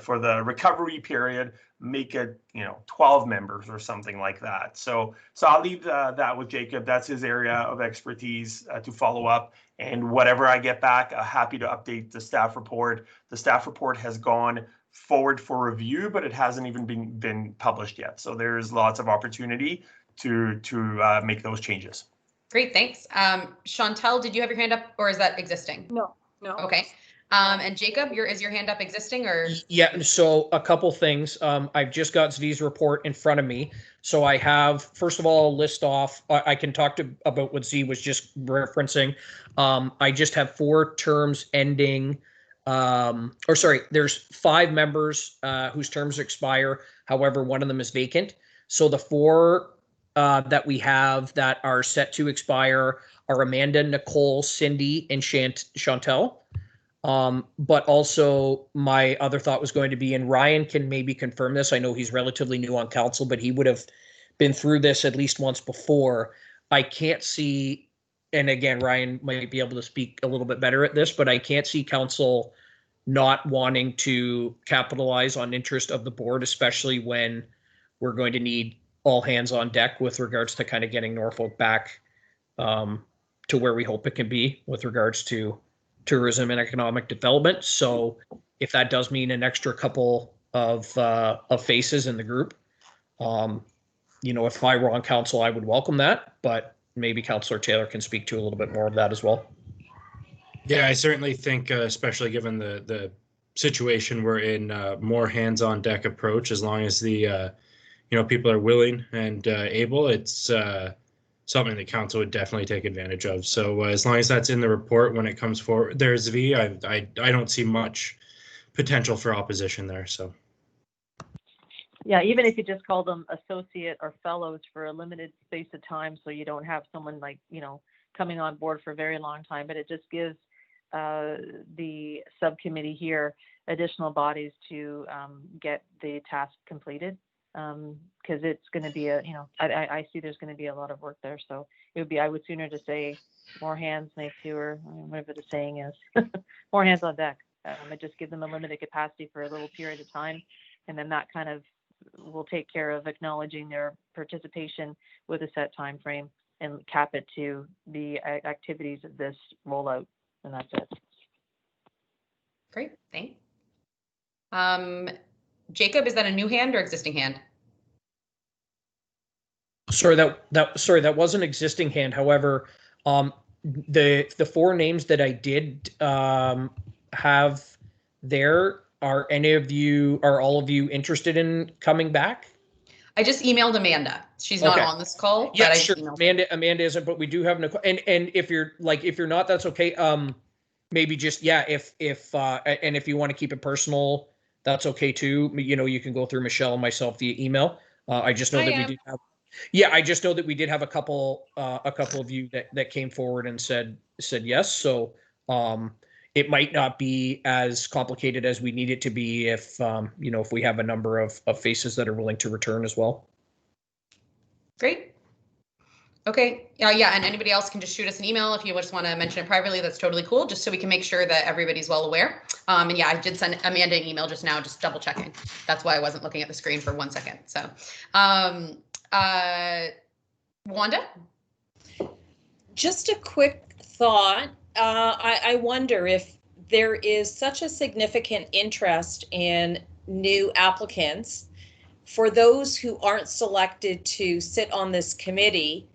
for the recovery period, make it, 12 members or something like that. So I'll leave that with Jacob. That's his area of expertise to follow up. And whatever I get back, happy to update the staff report. The staff report has gone forward for review, but it hasn't even been published yet. So there's lots of opportunity to make those changes. Great, thanks. Chantel, did you have your hand up, or is that existing? No. Okay. And Jacob, is your hand up existing, or? Yeah, so a couple things. I've just got Zvi's report in front of me. So I have, first of all, list off, I can talk about what Zvi was just referencing. I just have 4 terms ending, there's 5 members whose terms expire. However, one of them is vacant. So the 4 that we have that are set to expire are Amanda, Nicole, Cindy, and Chantel. But also my other thought was going to be, and Ryan can maybe confirm this, I know he's relatively new on council, but he would have been through this at least once before. I can't see, and again, Ryan might be able to speak a little bit better at this, but I can't see council not wanting to capitalize on interest of the board, especially when we're going to need all hands on deck with regards to kind of getting Norfolk back to where we hope it can be with regards to tourism and economic development. So if that does mean an extra couple of faces in the group, if I were on council, I would welcome that, but maybe Councillor Taylor can speak to a little bit more of that as well. Yeah, I certainly think, especially given the situation we're in, more hands-on deck approach, as long as the people are willing and able, it's something the council would definitely take advantage of. So as long as that's in the report when it comes forward, there's I don't see much potential for opposition there. So Yeah, even if you just call them associate or fellows for a limited space of time, so you don't have someone coming on board for a very long time, but it just gives the subcommittee here additional bodies to get the task completed, because it's going to be I see there's going to be a lot of work there. So I would sooner to say more hands make fewer, whatever the saying is, more hands on deck. It just give them a limited capacity for a little period of time, and then that kind of will take care of acknowledging their participation with a set time frame and cap it to the activities of this rollout, and that's it. Great, thanks. Jacob, is that a new hand or existing hand? Sorry, that was an existing hand. However, the four names that I did have there, are all of you interested in coming back? I just emailed Amanda. She's not on this call. Yeah, but sure. Amanda isn't, but we do have Nicole. And if you're not, that's okay. Maybe just if you want to keep it personal, that's okay too. You can go through Michelle and myself via email. I just know that we did have. Yeah, I just know that we did have a couple of you that came forward and said yes. So it might not be as complicated as we need it to be if if we have a number of faces that are willing to return as well. Great. Okay. Yeah. And anybody else can just shoot us an email if you just want to mention it privately. That's totally cool. Just so we can make sure that everybody's well aware. And yeah, I did send Amanda an email just now, just double checking. That's why I wasn't looking at the screen for 1 second. So, Wanda? Just a quick thought. I wonder if there is such a significant interest in new applicants, for those who aren't selected to sit on this committee,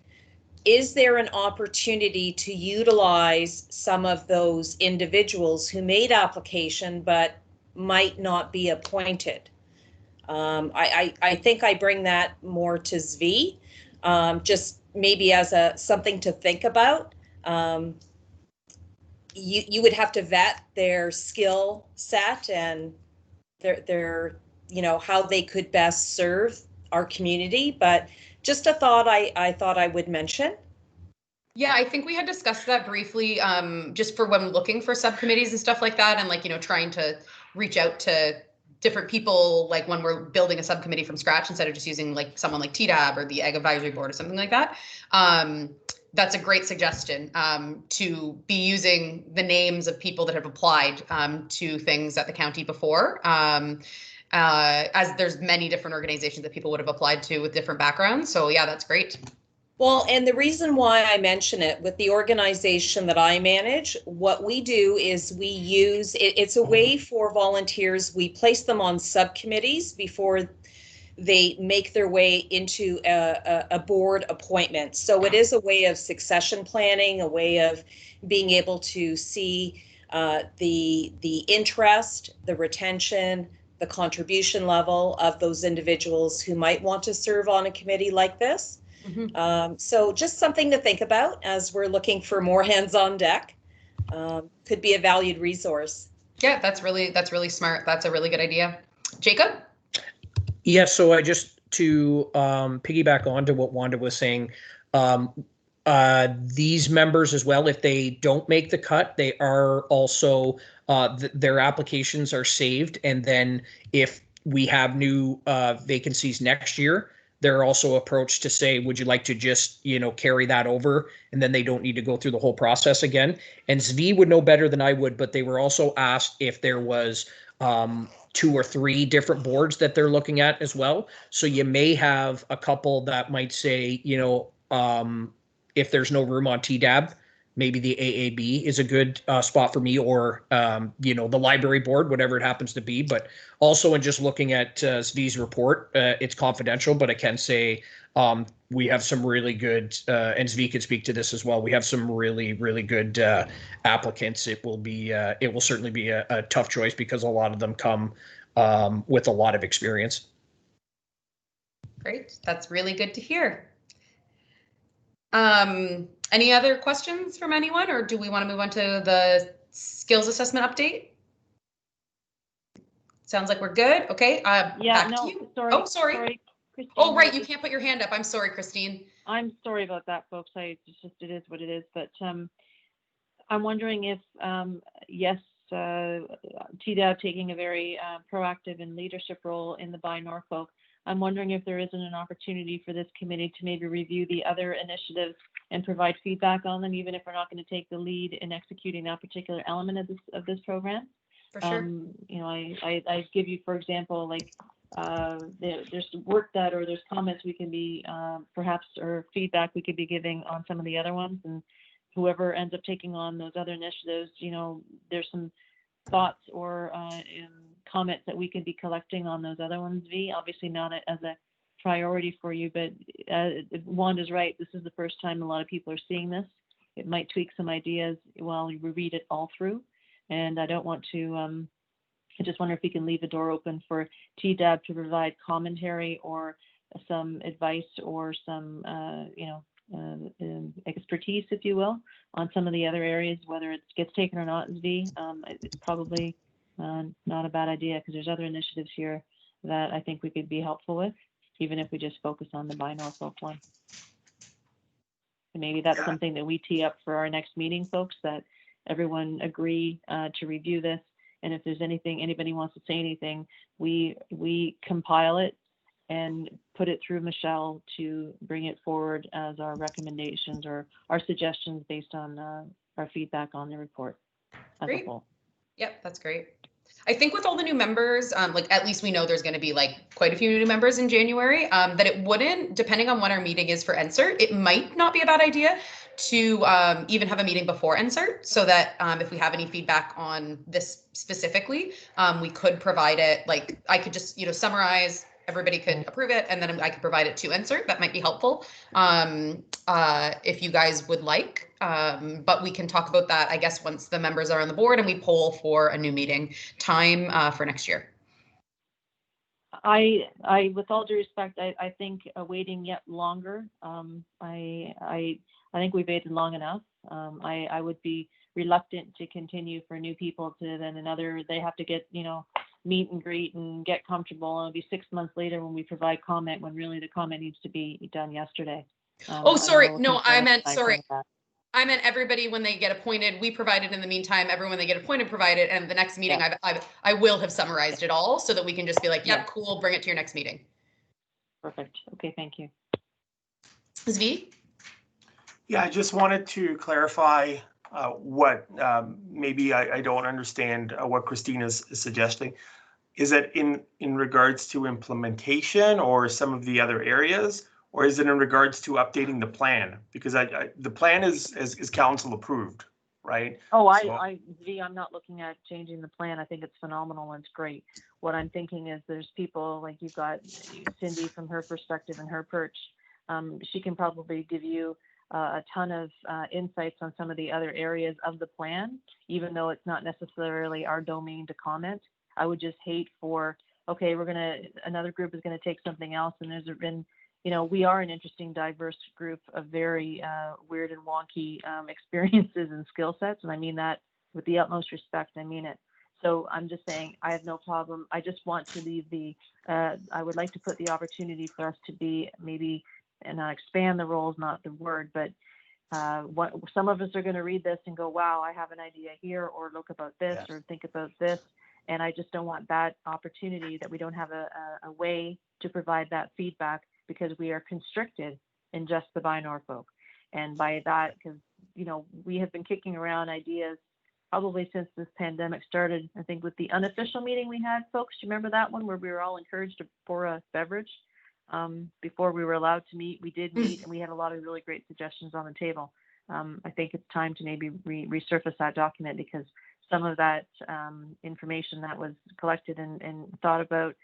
is there an opportunity to utilize some of those individuals who made application but might not be appointed? I think I bring that more to Zvi, just maybe as something to think about. You would have to vet their skill set and their how they could best serve our community, but just a thought I thought I would mention. Yeah, I think we had discussed that briefly, just for when looking for subcommittees and stuff like that, and trying to reach out to different people, like when we're building a subcommittee from scratch instead of just using someone like TDAB or the Ag Advisory Board or something like that. That's a great suggestion, to be using the names of people that have applied to things at the county before, as there's many different organizations that people would have applied to with different backgrounds. So yeah, that's great. Well, and the reason why I mention it, with the organization that I manage, what we do is we use, it's a way for volunteers, we place them on subcommittees before they make their way into a board appointment. So it is a way of succession planning, a way of being able to see the interest, the retention, the contribution level of those individuals who might want to serve on a committee like this. Mm-hmm. So just something to think about as we're looking for more hands on deck. Could be a valued resource. Yeah, that's really smart. That's a really good idea. Jacob? Yeah, so I just to piggyback onto what Wanda was saying, these members as well, if they don't make the cut, they are also their applications are saved, and then if we have new vacancies next year, they're also approached to say, would you like to just carry that over, and then they don't need to go through the whole process again. And Zvi would know better than I would, but they were also asked if there was 2 or 3 different boards that they're looking at as well. So you may have a couple that might say, if there's no room on TDAB, maybe the AAB is a good spot for me, or the library board, whatever it happens to be. But also in just looking at Zvi's report, it's confidential, but I can say we have some really good, and Zvi can speak to this as well. We have some really, really good applicants. It will certainly be a tough choice because a lot of them come with a lot of experience. Great, that's really good to hear. Any other questions from anyone, or do we want to move on to the skills assessment update? Sounds like we're good. Okay. Yeah, back no, to you. sorry. Oh, sorry. Christine, Oh, right. You can't put your hand up. I'm sorry, Christine. I'm sorry about that, folks. It is what it is. But I'm wondering if, yes, TDAB taking a very proactive and leadership role in the Buy Norfolk. I'm wondering if there isn't an opportunity for this committee to maybe review the other initiatives and provide feedback on them, even if we're not going to take the lead in executing that particular element of this program. For sure. I give you, for example, like there's work that, or there's comments we can be perhaps, or feedback we could be giving on some of the other ones, and whoever ends up taking on those other initiatives, there's some thoughts or comments that we could be collecting on those other ones. V, obviously not as a priority for you, but Wanda's right. This is the first time a lot of people are seeing this. It might tweak some ideas while we read it all through. And I don't want to, I just wonder if we can leave the door open for TDAB to provide commentary or some advice or some, expertise, if you will, on some of the other areas, whether it gets taken or not. V, it's probably not a bad idea, because there's other initiatives here that I think we could be helpful with, even if we just focus on the Buy Norfolk one. And maybe that's something that we tee up for our next meeting, folks, that everyone agree to review this. And if there's anything, anybody wants to say anything, we compile it and put it through Michelle to bring it forward as our recommendations or our suggestions based on our feedback on the report as a whole. Yep, that's great. I think with all the new members, like at least we know there's going to be like quite a few new members in January, that it wouldn't, depending on when our meeting is for NSERT, it might not be a bad idea to even have a meeting before NSERT, so that if we have any feedback on this specifically, we could provide it. Like I could just, summarize, everybody could approve it, and then I could provide it to NSERT. That might be helpful if you guys would like. But we can talk about that, I guess, once the members are on the board and we poll for a new meeting time for next year. I with all due respect, I think waiting yet longer. I think we've waited long enough. I would be reluctant to continue for new people to then they have to get, meet and greet and get comfortable. And it'll be 6 months later when we provide comment, when really the comment needs to be done yesterday. Sorry. No, I meant, sorry. I meant everybody when they get appointed, we provide it in the meantime. Everyone they get appointed, provide it. And the next meeting, I will have summarized it all so that we can just be like, yep, cool, bring it to your next meeting. Perfect. Okay, thank you. Zvi? Yeah, I just wanted to clarify what maybe I don't understand what Christine is suggesting. Is it in regards to implementation or some of the other areas? Or is it in regards to updating the plan? Because the plan is council approved, right? Oh, Zvi, I'm not looking at changing the plan. I think it's phenomenal and it's great. What I'm thinking is there's people like you've got Cindy from her perspective and her perch. She can probably give you a ton of insights on some of the other areas of the plan, even though it's not necessarily our domain to comment. I would just hate for, okay, another group is going to take something else, and there's been, we are an interesting, diverse group of very weird and wonky experiences and skill sets. And I mean that with the utmost respect, I mean it. So I'm just saying, I have no problem. I just want to leave I would like to put the opportunity for us to be maybe, and expand the roles, not the word, but some of us are going to read this and go, wow, I have an idea here, or look about this, or think about this. And I just don't want that opportunity that we don't have a way to provide that feedback, because we are constricted in just the Buy Norfolk. And by that, because, we have been kicking around ideas probably since this pandemic started. I think with the unofficial meeting we had, folks, do you remember that one where we were all encouraged to pour a beverage before we were allowed to meet? We did meet, and we had a lot of really great suggestions on the table. I think it's time to maybe resurface that document, because some of that information that was collected and thought about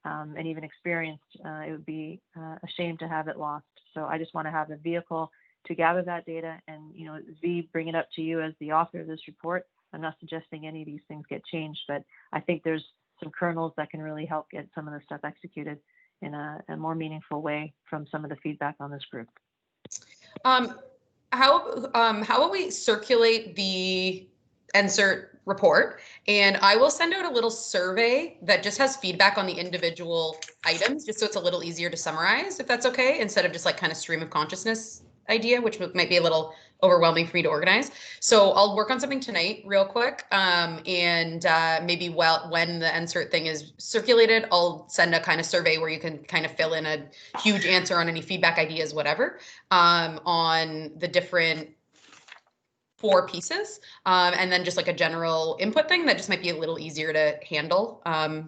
and even experienced, it would be a shame to have it lost. So I just want to have a vehicle to gather that data, and Z, bring it up to you as the author of this report. I'm not suggesting any of these things get changed, but I think there's some kernels that can really help get some of the stuff executed in a more meaningful way from some of the feedback on this group. How about we circulate the NSERT report, and I will send out a little survey that just has feedback on the individual items, just so it's a little easier to summarize, if that's okay, instead of just like kind of stream of consciousness idea, which might be a little overwhelming for me to organize. So I'll work on something tonight real quick. And maybe when the NSERT thing is circulated, I'll send a kind of survey where you can kind of fill in a huge answer on any feedback, ideas, whatever, on the different 4 pieces. And then just like a general input thing that just might be a little easier to handle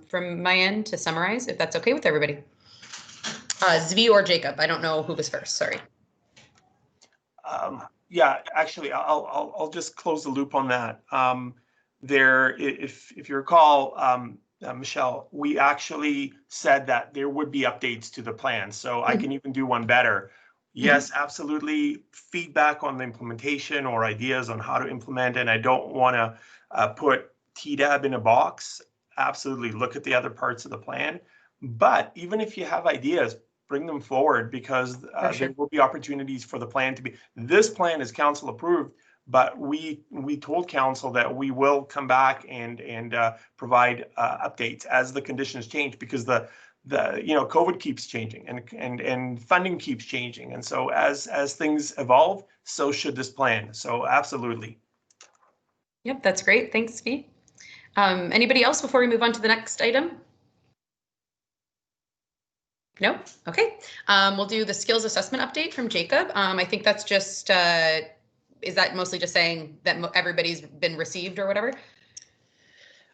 from my end to summarize, if that's okay with everybody. Zvi or Jacob, I don't know who was first, sorry. Yeah, actually, I'll just close the loop on that. If you recall, Michelle, we actually said that there would be updates to the plan. So I can even do one better. Yes, absolutely. Feedback on the implementation or ideas on how to implement. And I don't want to put TDAB in a box. Absolutely. Look at the other parts of the plan. But even if you have ideas, bring them forward, because there will be opportunities for the plan to be. This plan is council approved, but we told council that we will come back and provide updates as the conditions change, because the COVID keeps changing and funding keeps changing, and so as things evolve, so should this plan. So absolutely. Yep, that's great. Thanks, Zvi. Anybody else before we move on to the next item? No? Okay. We'll do the skills assessment update from Jacob. I think that's just, is that mostly just saying that everybody's been received or whatever?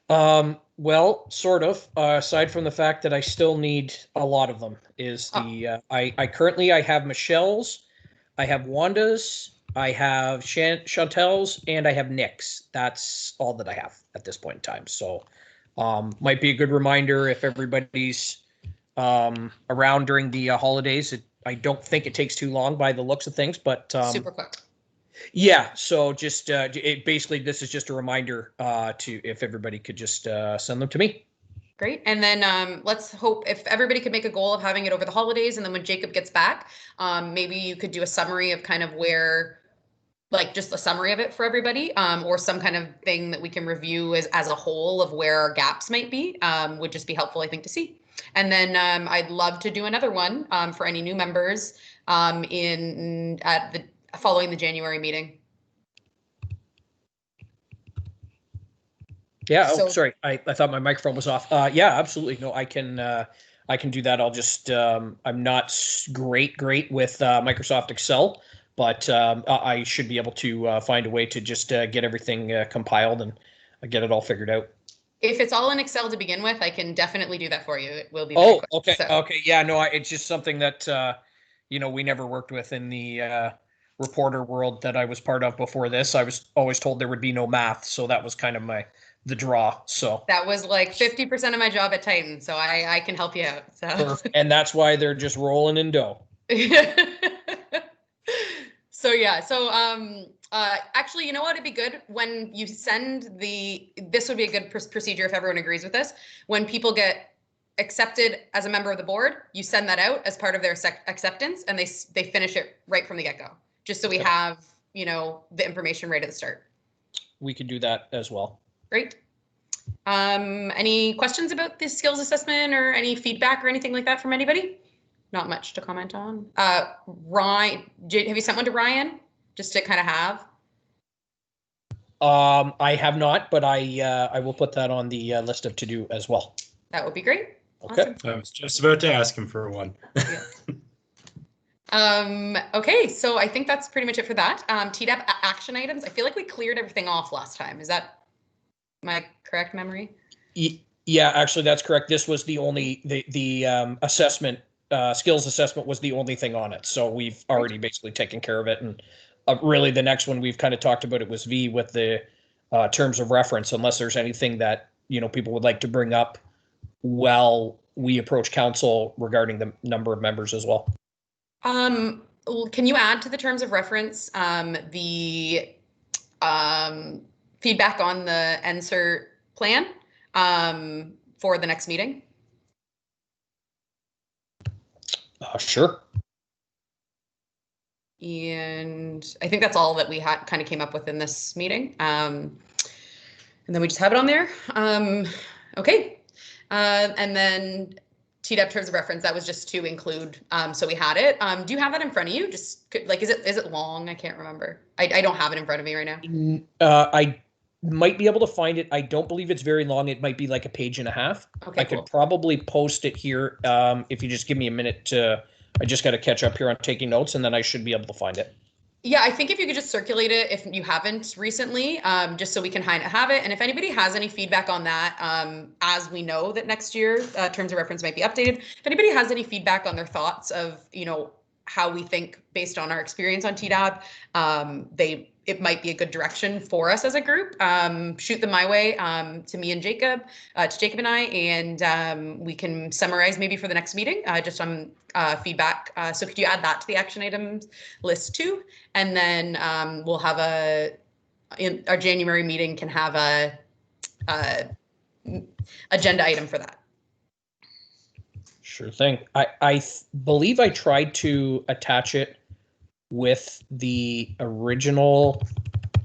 Well, sort of, aside from the fact that I still need a lot of them is the, I currently have Michelle's, I have Wanda's, I have Chantel's, and I have Nick's. That's all that I have at this point in time. So, might be a good reminder if everybody's around during the holidays. I don't think it takes too long by the looks of things, but super quick. Yeah, so just basically this is just a reminder to if everybody could just send them to me. Great. And then let's hope if everybody could make a goal of having it over the holidays, and then when Jacob gets back, maybe you could do a summary of kind of where, like just a summary of it for everybody, or some kind of thing that we can review as a whole of where our gaps might be, would just be helpful, I think, to see. And then I'd love to do another one for any new members following the January meeting. Yeah. Oh, sorry. I thought my microphone was off. Yeah, absolutely. No, I can do that. I'll just I'm not great with Microsoft Excel, but I should be able to find a way to just get everything compiled and get it all figured out. If it's all in Excel to begin with, I can definitely do that for you. It will be. Oh, quick, okay. So. Okay. Yeah, no, it's just something that, we never worked with in the reporter world that I was part of before this. I was always told there would be no math. So that was kind of the draw. So that was like 50% of my job at Titan. So I can help you out. So. Perfect. And that's why they're just rolling in dough. So yeah, so actually, you know what, it'd be good when you send this would be a good procedure if everyone agrees with this. When people get accepted as a member of the board, you send that out as part of their acceptance, and they finish it right from the get-go, just so we have, the information right at the start. We could do that as well. Great. Any questions about this skills assessment or any feedback or anything like that from anybody? Not much to comment on. Ryan, have you sent one to Ryan just to kind of have? I have not, but I will put that on the list of to do as well. That would be great. Okay. Awesome. I was just about to ask him for one. Yeah. Okay, so I think that's pretty much it for that. TDAP action items. I feel like we cleared everything off last time. Is that my correct memory? Yeah, actually, that's correct. This was the only the assessment, skills assessment was the only thing on it. So we've already basically taken care of it. And really, the next one we've kind of talked about it was V with the terms of reference. Unless there's anything that people would like to bring up while we approach council regarding the number of members as well. Can you add to the terms of reference the feedback on the NSERT plan for the next meeting? Sure. And I think that's all that we had kind of came up with in this meeting. And then we just have it on there. Okay. And then TDAP terms of reference, that was just to include, so we had it. Do you have that in front of you? Just like, is it long? I can't remember. I don't have it in front of me right now. I might be able to find it. I don't believe it's very long. It might be like a page and a half. Okay, I could probably post it here if you just give me a minute to, I just got to catch up here on taking notes and then I should be able to find it. Yeah, I think if you could just circulate it if you haven't recently, just so we can have it. And if anybody has any feedback on that, as we know that next year terms of reference might be updated. If anybody has any feedback on their thoughts of, how we think based on our experience on TDAP, it might be a good direction for us as a group. Shoot them my way to me and Jacob, to Jacob and I, and we can summarize maybe for the next meeting, just some feedback. So could you add that to the action items list too? And then we'll have our January meeting can have a agenda item for that. Sure thing. I believe I tried to attach it with the original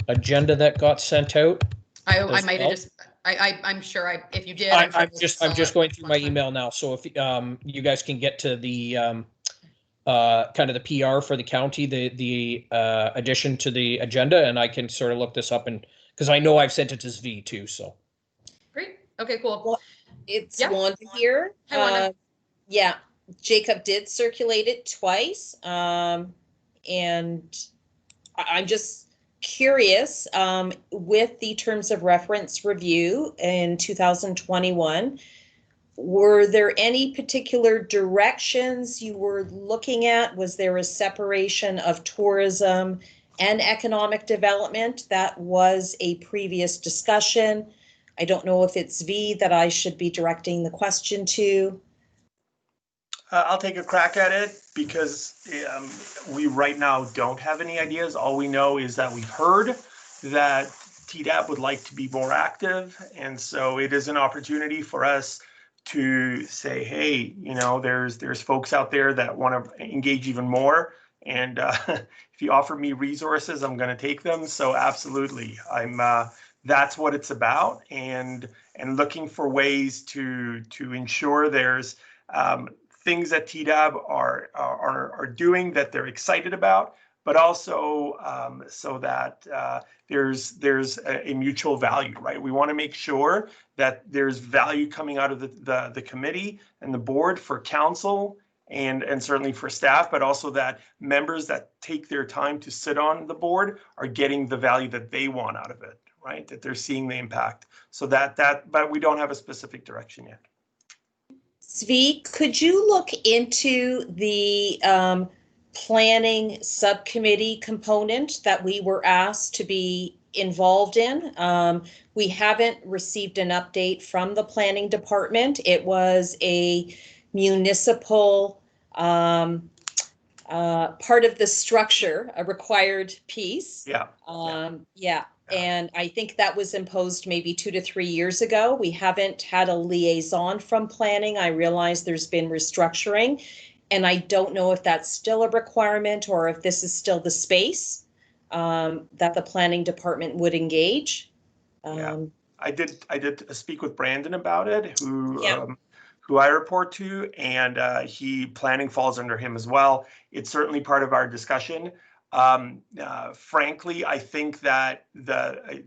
agenda that got sent out. I might have just. I'm sure if you did. I'm just going through my email now. So if you guys can get to the kind of the PR for the county, the addition to the agenda, and I can sort of look this up, and because I know I've sent it to Zvi too. So great. Okay, cool. Well, it's Wanda here. Hi, Wanda. Yeah, Jacob did circulate it twice. And I'm just curious, with the terms of reference review in 2021, were there any particular directions you were looking at? Was there a separation of tourism and economic development? That was a previous discussion. I don't know if it's V that I should be directing the question to. I'll take a crack at it because we right now don't have any ideas. All we know is that we've heard that TDAP would like to be more active. And so it is an opportunity for us to say, hey, there's folks out there that want to engage even more. And if you offer me resources, I'm going to take them. So absolutely, that's what it's about. And looking for ways to ensure there's things that TDAP are doing that they're excited about, but also so that there's a mutual value, right? We want to make sure that there's value coming out of the committee and the board for council and certainly for staff, but also that members that take their time to sit on the board are getting the value that they want out of it, right? That they're seeing the impact. So but we don't have a specific direction yet. Zvi, could you look into the planning subcommittee component that we were asked to be involved in? We haven't received an update from the planning department. It was a municipal part of the structure, a required piece. Yeah. Yeah. And I think that was imposed maybe 2 to 3 years ago. We haven't had a liaison from planning. I realize there's been restructuring, and I don't know if that's still a requirement or if this is still the space that the planning department would engage. Yeah, I did speak with Brandon about it, who I report to, and planning falls under him as well. It's certainly part of our discussion. Frankly, I think that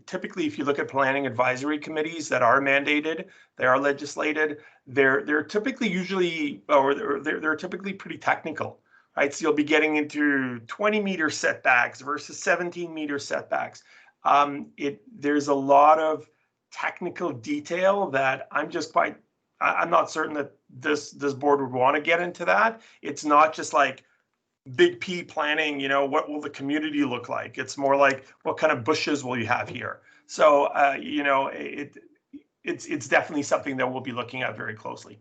typically, if you look at planning advisory committees that are mandated, they are legislated, they're typically they're typically pretty technical, right? So you'll be getting into 20-meter setbacks versus 17-meter setbacks. There's a lot of technical detail that I'm not certain that this board would want to get into that. It's not just like big P planning, what will the community look like? It's more like, what kind of bushes will you have here? So, it's definitely something that we'll be looking at very closely.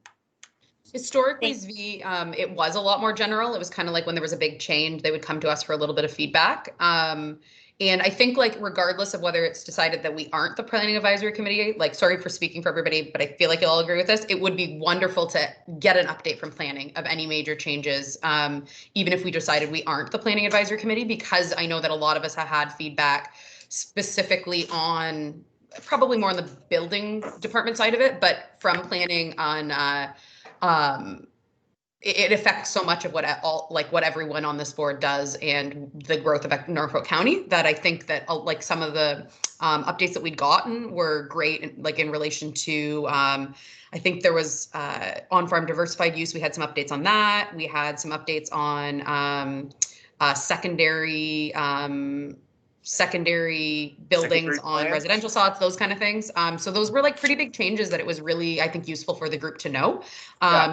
Historically, Zvi, it was a lot more general. It was kind of like when there was a big change, they would come to us for a little bit of feedback. And I think, like, regardless of whether it's decided that we aren't the planning advisory committee, like, sorry for speaking for everybody, but I feel like you'll all agree with this. It would be wonderful to get an update from planning of any major changes, even if we decided we aren't the planning advisory committee, because I know that a lot of us have had feedback specifically on, probably more on the building department side of it, but from planning on, it affects so much of what everyone on this board does and the growth of Norfolk County, that I think that like some of the updates that we'd gotten were great, like in relation to, I think there was on-farm diversified use. We had some updates on that. We had some updates on secondary buildings on residential sites, those kind of things. So those were like pretty big changes that it was really, I think, useful for the group to know.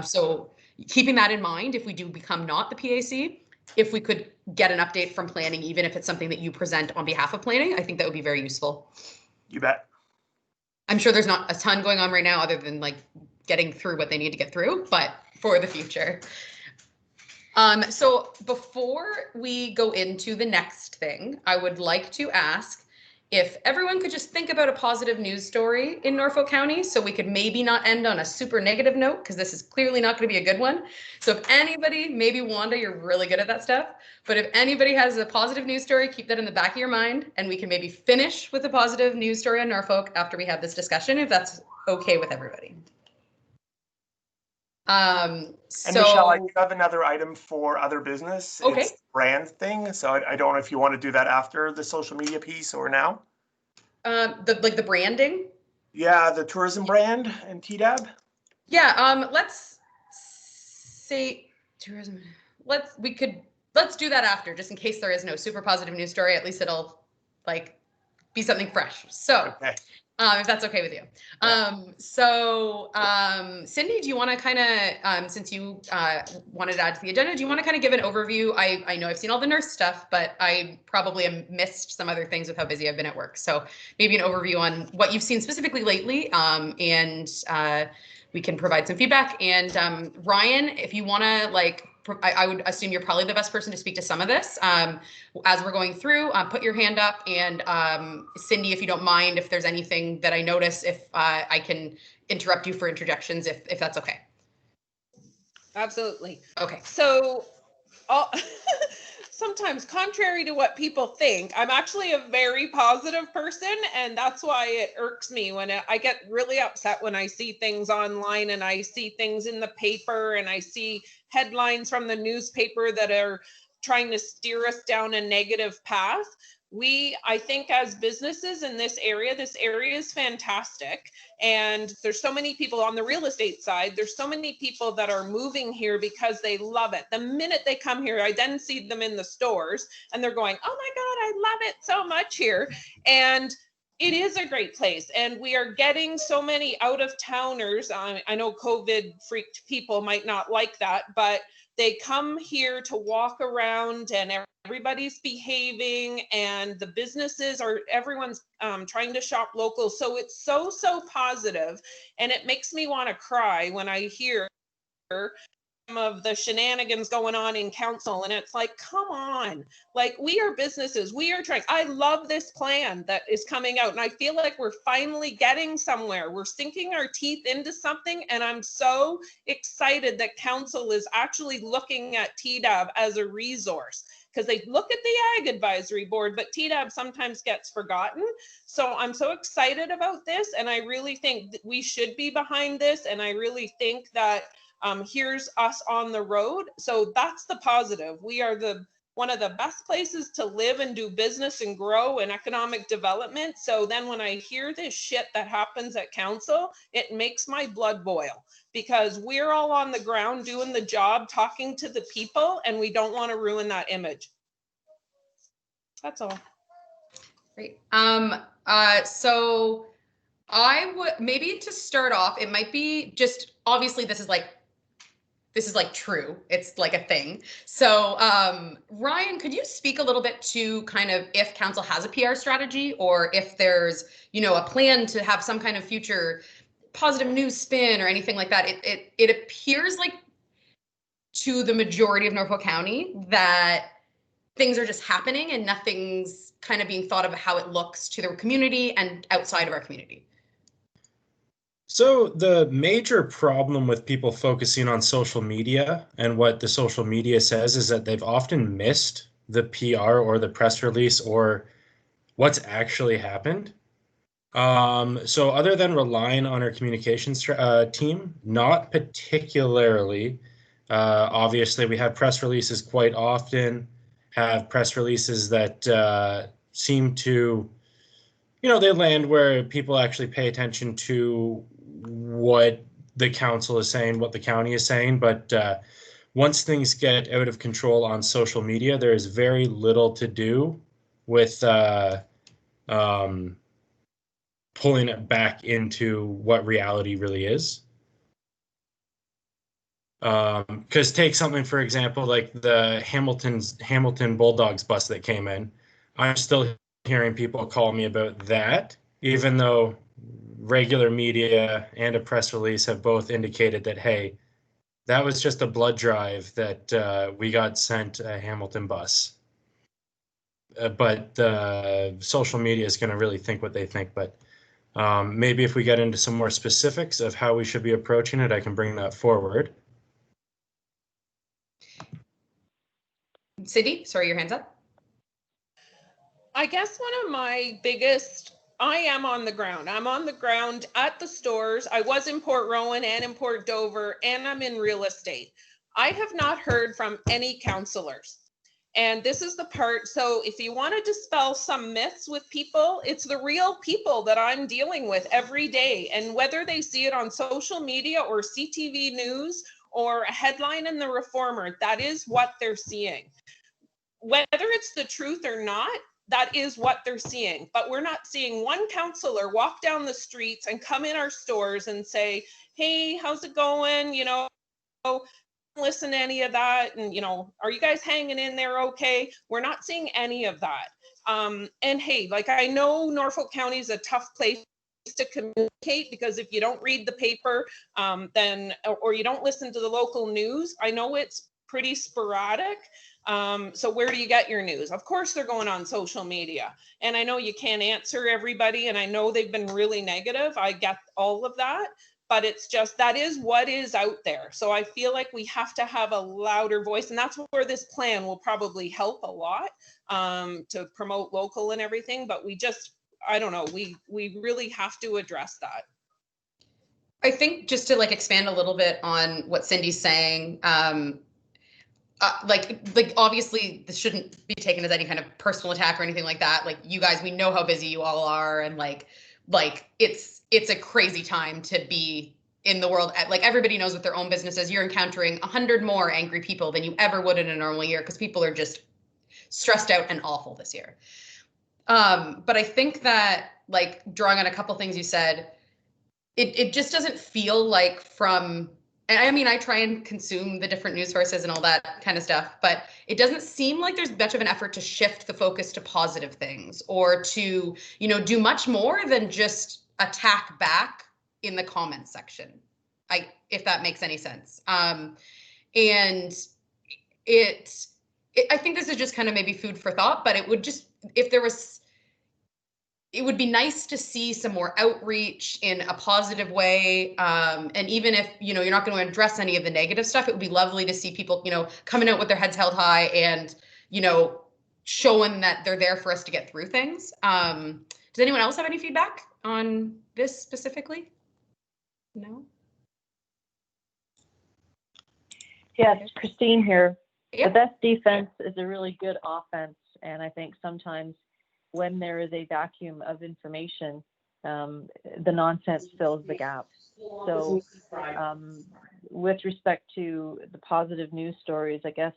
So keeping that in mind, if we do become not the PAC, if we could get an update from planning, even if it's something that you present on behalf of planning, I think that would be very useful. You bet. I'm sure there's not a ton going on right now other than like getting through what they need to get through, but for the future. So before we go into the next thing, I would like to ask if everyone could just think about a positive news story in Norfolk County, so we could maybe not end on a super negative note, because this is clearly not going to be a good one. So if anybody, maybe Wanda, you're really good at that stuff, but if anybody has a positive news story, keep that in the back of your mind, and we can maybe finish with a positive news story on Norfolk after we have this discussion, if that's okay with everybody. And Michelle, I do have another item for other business. Okay. It's the brand thing. So I don't know if you want to do that after the social media piece or now. The branding. Yeah, the tourism brand and TDAB. Yeah. Let's say tourism. Let's do that after, just in case there is no super positive news story. At least it'll like be something fresh. So. Okay. If that's okay with you. Yeah. Cindy, do you want to kind of, since you wanted to add to the agenda, do you want to kind of give an overview? I know I've seen all the nurse stuff, but I probably have missed some other things with how busy I've been at work. So maybe an overview on what you've seen specifically lately, and we can provide some feedback. And Ryan, if you want to, like, I would assume you're probably the best person to speak to some of this. As we're going through, put your hand up, and Cindy, if you don't mind, if there's anything that I notice, if I can interrupt you for interjections, if that's okay. Absolutely. Okay. So sometimes, contrary to what people think, I'm actually a very positive person, and that's why it irks me when I get really upset when I see things online and I see things in the paper and I see headlines from the newspaper that are trying to steer us down a negative path. I think as businesses in this area is fantastic. And there's so many people on the real estate side. There's so many people that are moving here because they love it. The minute they come here, I then see them in the stores and they're going, oh my God, I love it so much here. And it is a great place. And we are getting so many out of towners. I know COVID freaked people might not like that, but they come here to walk around and everybody's behaving, and the businesses everyone's trying to shop local. So it's so positive, and it makes me want to cry when I hear some of the shenanigans going on in council. And it's like, come on, like, we are businesses, we are trying. I love this plan that is coming out, and I feel like we're finally getting somewhere. We're sinking our teeth into something, and I'm so excited that council is actually looking at TDAB as a resource, because they look at the Ag Advisory Board, but TDAB sometimes gets forgotten. So I'm so excited about this, and I really think that we should be behind this, and I really think that here's us on the road. So that's the positive. We're one of the best places to live and do business and grow and economic development. So then when I hear this shit that happens at council, it makes my blood boil, because we're all on the ground doing the job, talking to the people, and we don't want to ruin that image. That's all. Great. So I would, maybe to start off, it might be just, obviously this is like true. It's like a thing. So Ryan, could you speak a little bit to kind of if council has a PR strategy, or if there's, you know, a plan to have some kind of future positive news spin or anything like that? It appears like to the majority of Norfolk County that things are just happening and nothing's kind of being thought of how it looks to the community and outside of our community. So the major problem with people focusing on social media and what the social media says is that they've often missed the PR or the press release or what's actually happened. So other than relying on our communications team, not particularly. Obviously, we have press releases quite often, have press releases that seem to, you know, they land where people actually pay attention to what the council is saying, what the county is saying. But once things get out of control on social media, there is very little to do with pulling it back into what reality really is. Because take something, for example, like the Hamilton Bulldogs bus that came in. I'm still hearing people call me about that, even though regular media and a press release have both indicated that, hey, that was just a blood drive that we got sent a Hamilton bus. But social media is going to really think what they think. But maybe if we get into some more specifics of how we should be approaching it, I can bring that forward. Cindy, sorry, your hand's up. I guess one of my biggest, I am on the ground. I'm on the ground at the stores. I was in Port Rowan and in Port Dover, and I'm in real estate. I have not heard from any councillors. And this is the part, so if you want to dispel some myths with people, it's the real people that I'm dealing with every day. And whether they see it on social media or CTV News or a headline in the Reformer, that is what they're seeing. Whether it's the truth or not, that is what they're seeing. But we're not seeing one councillor walk down the streets and come in our stores and say, hey, how's it going? You know, listen to any of that. And, you know, are you guys hanging in there okay? We're not seeing any of that. And hey, like, I know Norfolk County is a tough place to communicate, because if you don't read the paper, then, or you don't listen to the local news, I know it's pretty sporadic. So where do you get your news? Of course, they're going on social media. And I know you can't answer everybody, and I know they've been really negative. I get all of that, but it's just, that is what is out there. So I feel like we have to have a louder voice, and that's where this plan will probably help a lot, to promote local and everything. But we just, I don't know, we really have to address that. I think just to like expand a little bit on what Cindy's saying, like obviously this shouldn't be taken as any kind of personal attack or anything like that. Like, you guys, we know how busy you all are, and like it's a crazy time to be in the world. Like, everybody knows with their own businesses, you're encountering 100 more angry people than you ever would in a normal year, because people are just stressed out and awful this year. But I think that, like, drawing on a couple things you said, it just doesn't feel like from, and I mean, I try and consume the different news sources and all that kind of stuff, but it doesn't seem like there's much of an effort to shift the focus to positive things, or to, you know, do much more than just attack back in the comments section. If that makes any sense. And I think this is just kind of maybe food for thought, but it would just, if there was, it would be nice to see some more outreach in a positive way. And even if, you know, you're not going to address any of the negative stuff, it would be lovely to see people, you know, coming out with their heads held high and, you know, showing that they're there for us to get through things. Does anyone else have any feedback on this specifically? No? Yeah, Christine here. Yep. The best defense is a really good offense. And I think sometimes when there is a vacuum of information, the nonsense fills the gap. So with respect to the positive news stories, I guess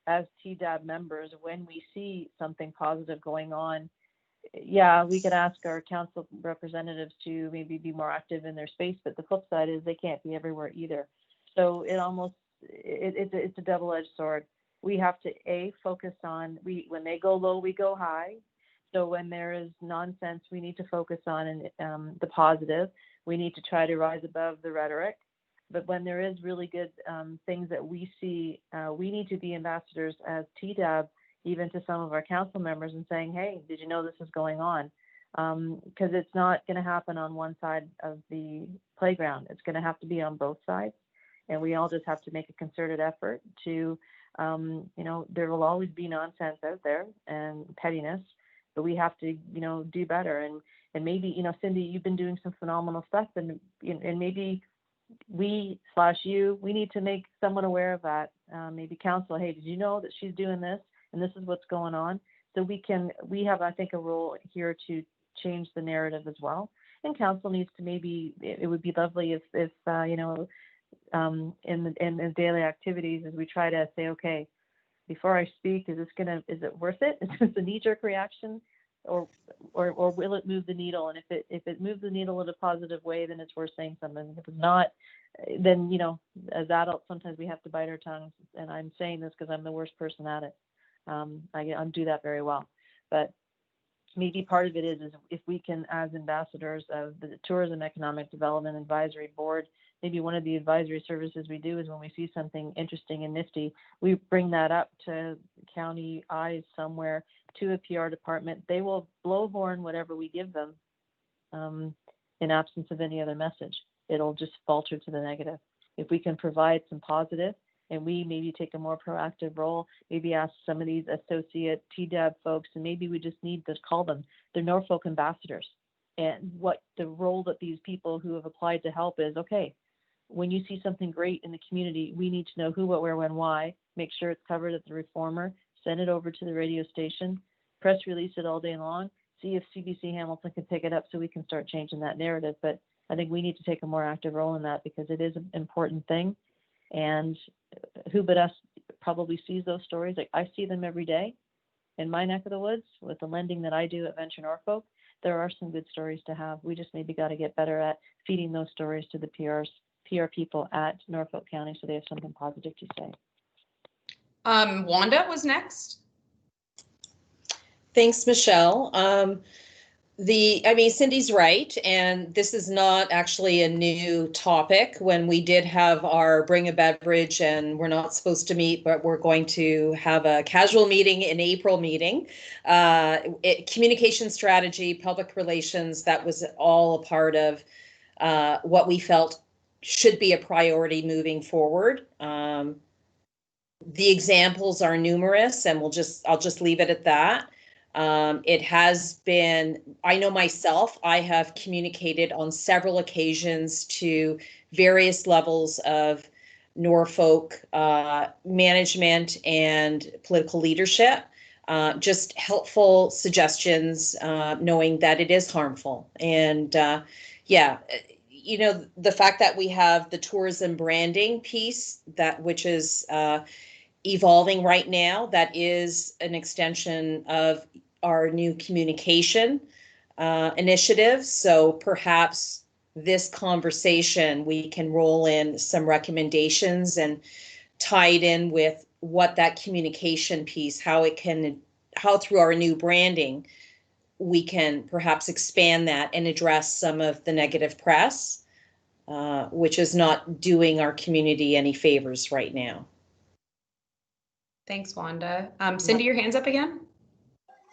as TDAB members, when we see something positive going on, yeah, we could ask our council representatives to maybe be more active in their space, but the flip side is they can't be everywhere either. So it's a double-edged sword. We have to focus on, when they go low, we go high. So when there is nonsense, we need to focus on the positive. We need to try to rise above the rhetoric. But when there is really good things that we see, we need to be ambassadors as TDAB, even to some of our council members, and saying, hey, did you know this is going on? Because it's not going to happen on one side of the playground. It's going to have to be on both sides. And we all just have to make a concerted effort to, there will always be nonsense out there and pettiness, but we have to, do better. And maybe, Cindy, you've been doing some phenomenal stuff, and maybe we need to make someone aware of that. Maybe council, hey, did you know that she's doing this? And this is what's going on. So we have, I think, a role here to change the narrative as well. And council needs to it would be lovely if in the daily activities, as we try to say, okay, before I speak, is it worth it? Is this a knee-jerk reaction, or will it move the needle? And if it moves the needle in a positive way, then it's worth saying something. If it's not, then as adults, sometimes we have to bite our tongues. And I'm saying this because I'm the worst person at it. I do that very well, but maybe part of it is if we can, as ambassadors of the Tourism Economic Development Advisory Board, maybe one of the advisory services we do is when we see something interesting and nifty, we bring that up to county eyes somewhere, to a PR department. They will blowhorn whatever we give them in absence of any other message. It'll just falter to the negative. If we can provide some positive, and we maybe take a more proactive role, maybe ask some of these associate TDAB folks, and maybe we just need to call them the Norfolk ambassadors. And what the role that these people who have applied to help is, okay, when you see something great in the community, we need to know who, what, where, when, why, make sure it's covered at the Reformer, send it over to the radio station, press release it all day long, see if CBC Hamilton can pick it up so we can start changing that narrative. But I think we need to take a more active role in that because it is an important thing. And who but us probably sees those stories? Like, I see them every day in my neck of the woods with the lending that I do at Venture Norfolk. There are some good stories to have. We just maybe got to get better at feeding those stories to the PR people at Norfolk County so they have something positive to say. Wanda was next. Thanks, Michelle. Cindy's right, and this is not actually a new topic. When we did have our bring a beverage, and we're not supposed to meet, but we're going to have a casual meeting in April meeting. Communication strategy, public relations, that was all a part of what we felt should be a priority moving forward. The examples are numerous, and I'll just leave it at that. It has been, I know myself, I have communicated on several occasions to various levels of Norfolk management and political leadership, just helpful suggestions, knowing that it is harmful. And the fact that we have the tourism branding piece, which is evolving right now, that is an extension of our new communication initiative. So perhaps this conversation, we can roll in some recommendations and tie it in with what that communication piece, how through our new branding, we can perhaps expand that and address some of the negative press, which is not doing our community any favors right now. Thanks, Wanda. Cindy, your hand's up again.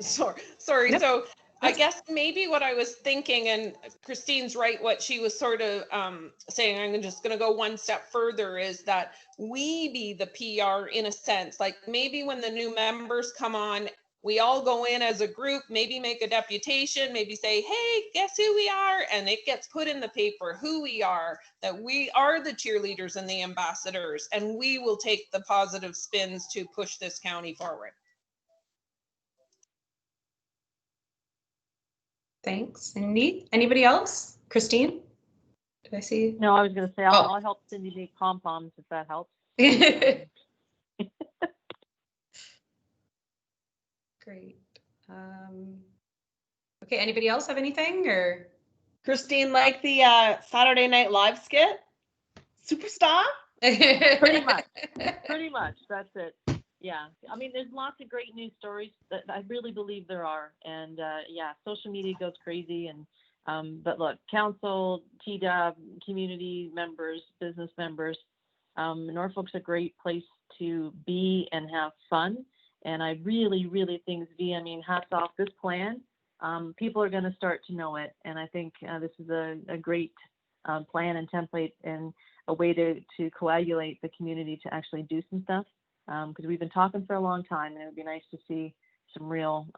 Sorry. Nope. So I guess maybe what I was thinking, and Christine's right, what she was sort of saying, I'm just going to go one step further, is that we be the PR in a sense. Like maybe when the new members come on, We all go in as a group, maybe make a deputation, maybe say, hey, guess who we are? And it gets put in the paper who we are, that we are the cheerleaders and the ambassadors, and we will take the positive spins to push this county forward. Thanks, Cindy. Anybody else? Christine? Did I see? No, I was going to say I'll help Cindy make pom-poms if that helps. Great. Okay, anybody else have anything or? Christine, like the Saturday Night Live skit? Superstar? Pretty much. Pretty much. That's it. Yeah. I mean, there's lots of great news stories that I really believe there are. And yeah, social media goes crazy. And but look, council, TDAB, community members, business members, Norfolk's a great place to be and have fun. And I really, really think, I mean, hats off this plan. People are going to start to know it. And I think this is a great plan and template and a way to coagulate the community to actually do some stuff. Because we've been talking for a long time, and it would be nice to see some real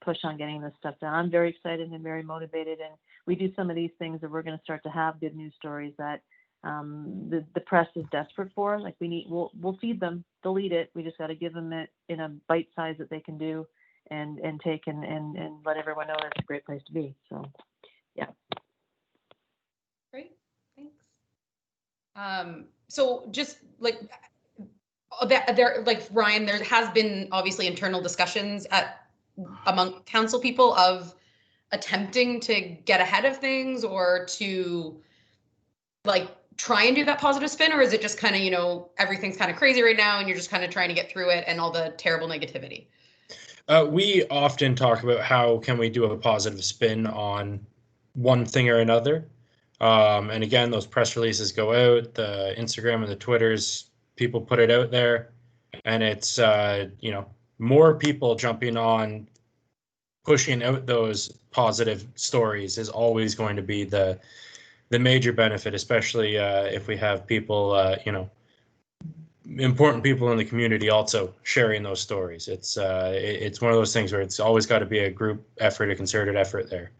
push on getting this stuff done. I'm very excited and very motivated, and we do some of these things that we're going to start to have good news stories that the press is desperate for. Like we'll feed them, they'll eat it. We just got to give them it in a bite size that they can do and take and let everyone know that's a great place to be. So, yeah. Great, thanks. So just like like Ryan, there has been obviously internal discussions among council people of attempting to get ahead of things or to like try and do that positive spin, or is it just kind of, you know, everything's kind of crazy right now and you're just kind of trying to get through it and all the terrible negativity? We often talk about how can we do a positive spin on one thing or another. And again, those press releases go out, the Instagram and the Twitters, people put it out there, and it's, you know, more people jumping on pushing out those positive stories is always going to be the major benefit, especially if we have people, you know, important people in the community also sharing those stories. It's one of those things where it's always got to be a group effort, a concerted effort there.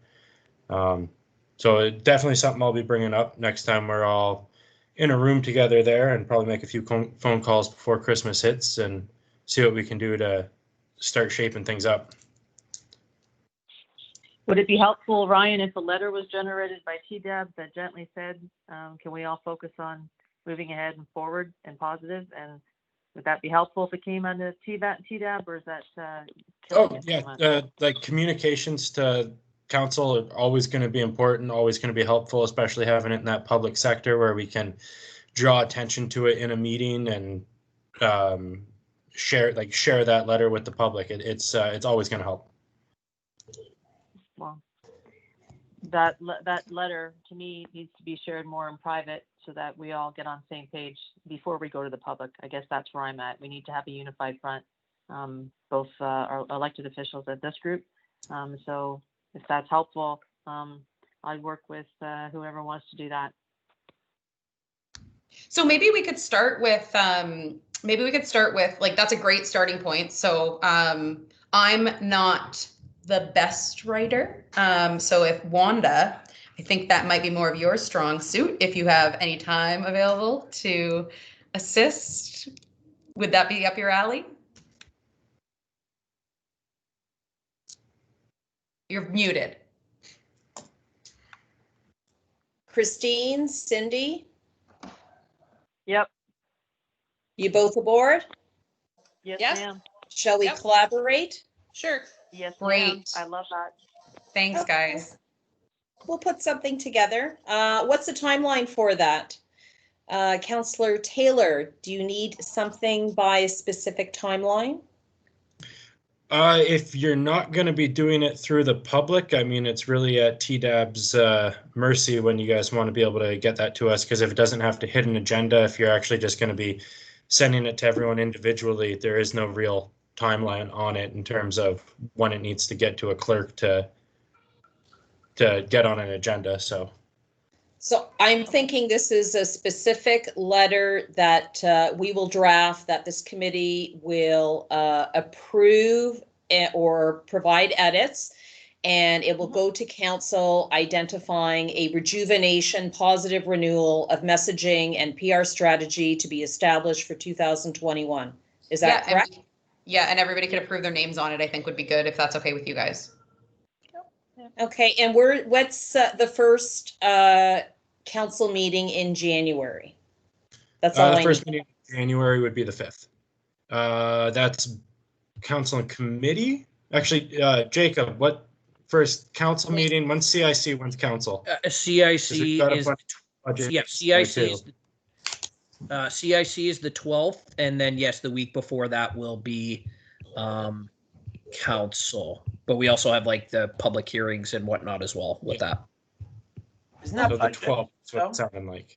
So definitely something I'll be bringing up next time we're all in a room together there, and probably make a few phone calls before Christmas hits and see what we can do to start shaping things up. Would it be helpful, Ryan, if a letter was generated by TDAB that gently said, can we all focus on moving ahead and forward and positive? And would that be helpful if it came on the TDAB, or is that like communications to council are always going to be important, always going to be helpful, especially having it in that public sector where we can draw attention to it in a meeting and share that letter with the public. It's always going to help. Well, that letter to me needs to be shared more in private so that we all get on the same page before we go to the public. I guess that's where I'm at. We need to have a unified front, both our elected officials at this group. So if that's helpful, I'd work with whoever wants to do that. So maybe we could start with like, that's a great starting point. So I'm not the best writer. So if Wanda, I think that might be more of your strong suit. If you have any time available to assist, would that be up your alley? You're muted. Christine, Cindy? Yep. You both aboard? Yes, Yes. ma'am. Shall we collaborate? Sure. Yes, Great. ma'am. I love that. Thanks, Okay. guys. We'll put something together. What's the timeline for that? Councillor Taylor, do you need something by a specific timeline? If you're not going to be doing it through the public, I mean, it's really at TDAB's mercy when you guys want to be able to get that to us, because if it doesn't have to hit an agenda, if you're actually just going to be sending it to everyone individually, there is no real timeline on it in terms of when it needs to get to a clerk to get on an agenda. So I'm thinking this is a specific letter that we will draft, that this committee will approve or provide edits, and it will go to council identifying a rejuvenation, positive renewal of messaging and PR strategy to be established for 2021. Is that correct? Yeah, and everybody could approve their names on it, I think would be good if that's okay with you guys. Okay, and what's the first council meeting in January? That's all The I first need. meeting in January would be the 5th. That's council and committee. Actually, Jacob, what first council meeting? When's CIC? When's council? CIC is budget yeah, there CIC too. is CIC is the 12th, and then yes, the week before that will be council. But we also have like the public hearings and whatnot as well with that. Isn't that So the budget? 12th is what though? it sounded like.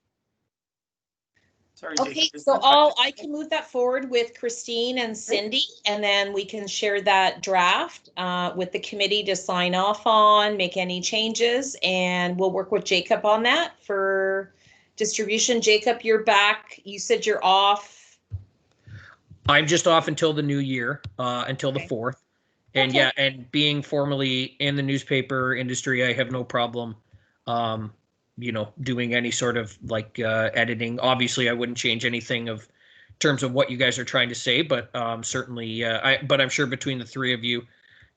Sorry, Okay, Jacob, isn't so that budget? I can move that forward with Christine and Cindy, and then we can share that draft with the committee to sign off on, make any changes, and we'll work with Jacob on that for distribution. Jacob, you're back. You said you're off. I'm just off until the new year, until the Okay. 4th. And Okay. yeah, and being formerly in the newspaper industry, I have no problem, doing any sort of like editing. Obviously, I wouldn't change anything of terms of what you guys are trying to say, but certainly, but I'm sure between the three of you,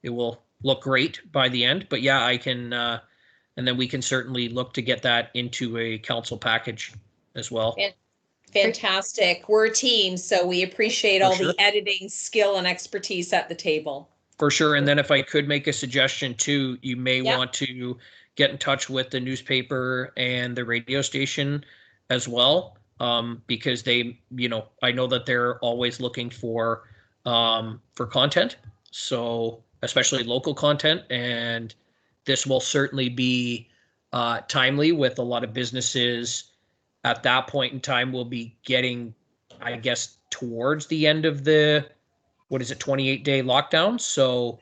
it will look great by the end. But yeah, I can, and then we can certainly look to get that into a council package as well. Fantastic. We're a team, so we appreciate For all sure. the editing skill and expertise at the table. For sure. And then if I could make a suggestion too, you may Yeah. want to get in touch with the newspaper and the radio station as well. Because they, I know that they're always looking for content. So especially local content. And this will certainly be timely with a lot of businesses at that point in time. Will be getting, I guess, towards the end of the 28-day lockdown. So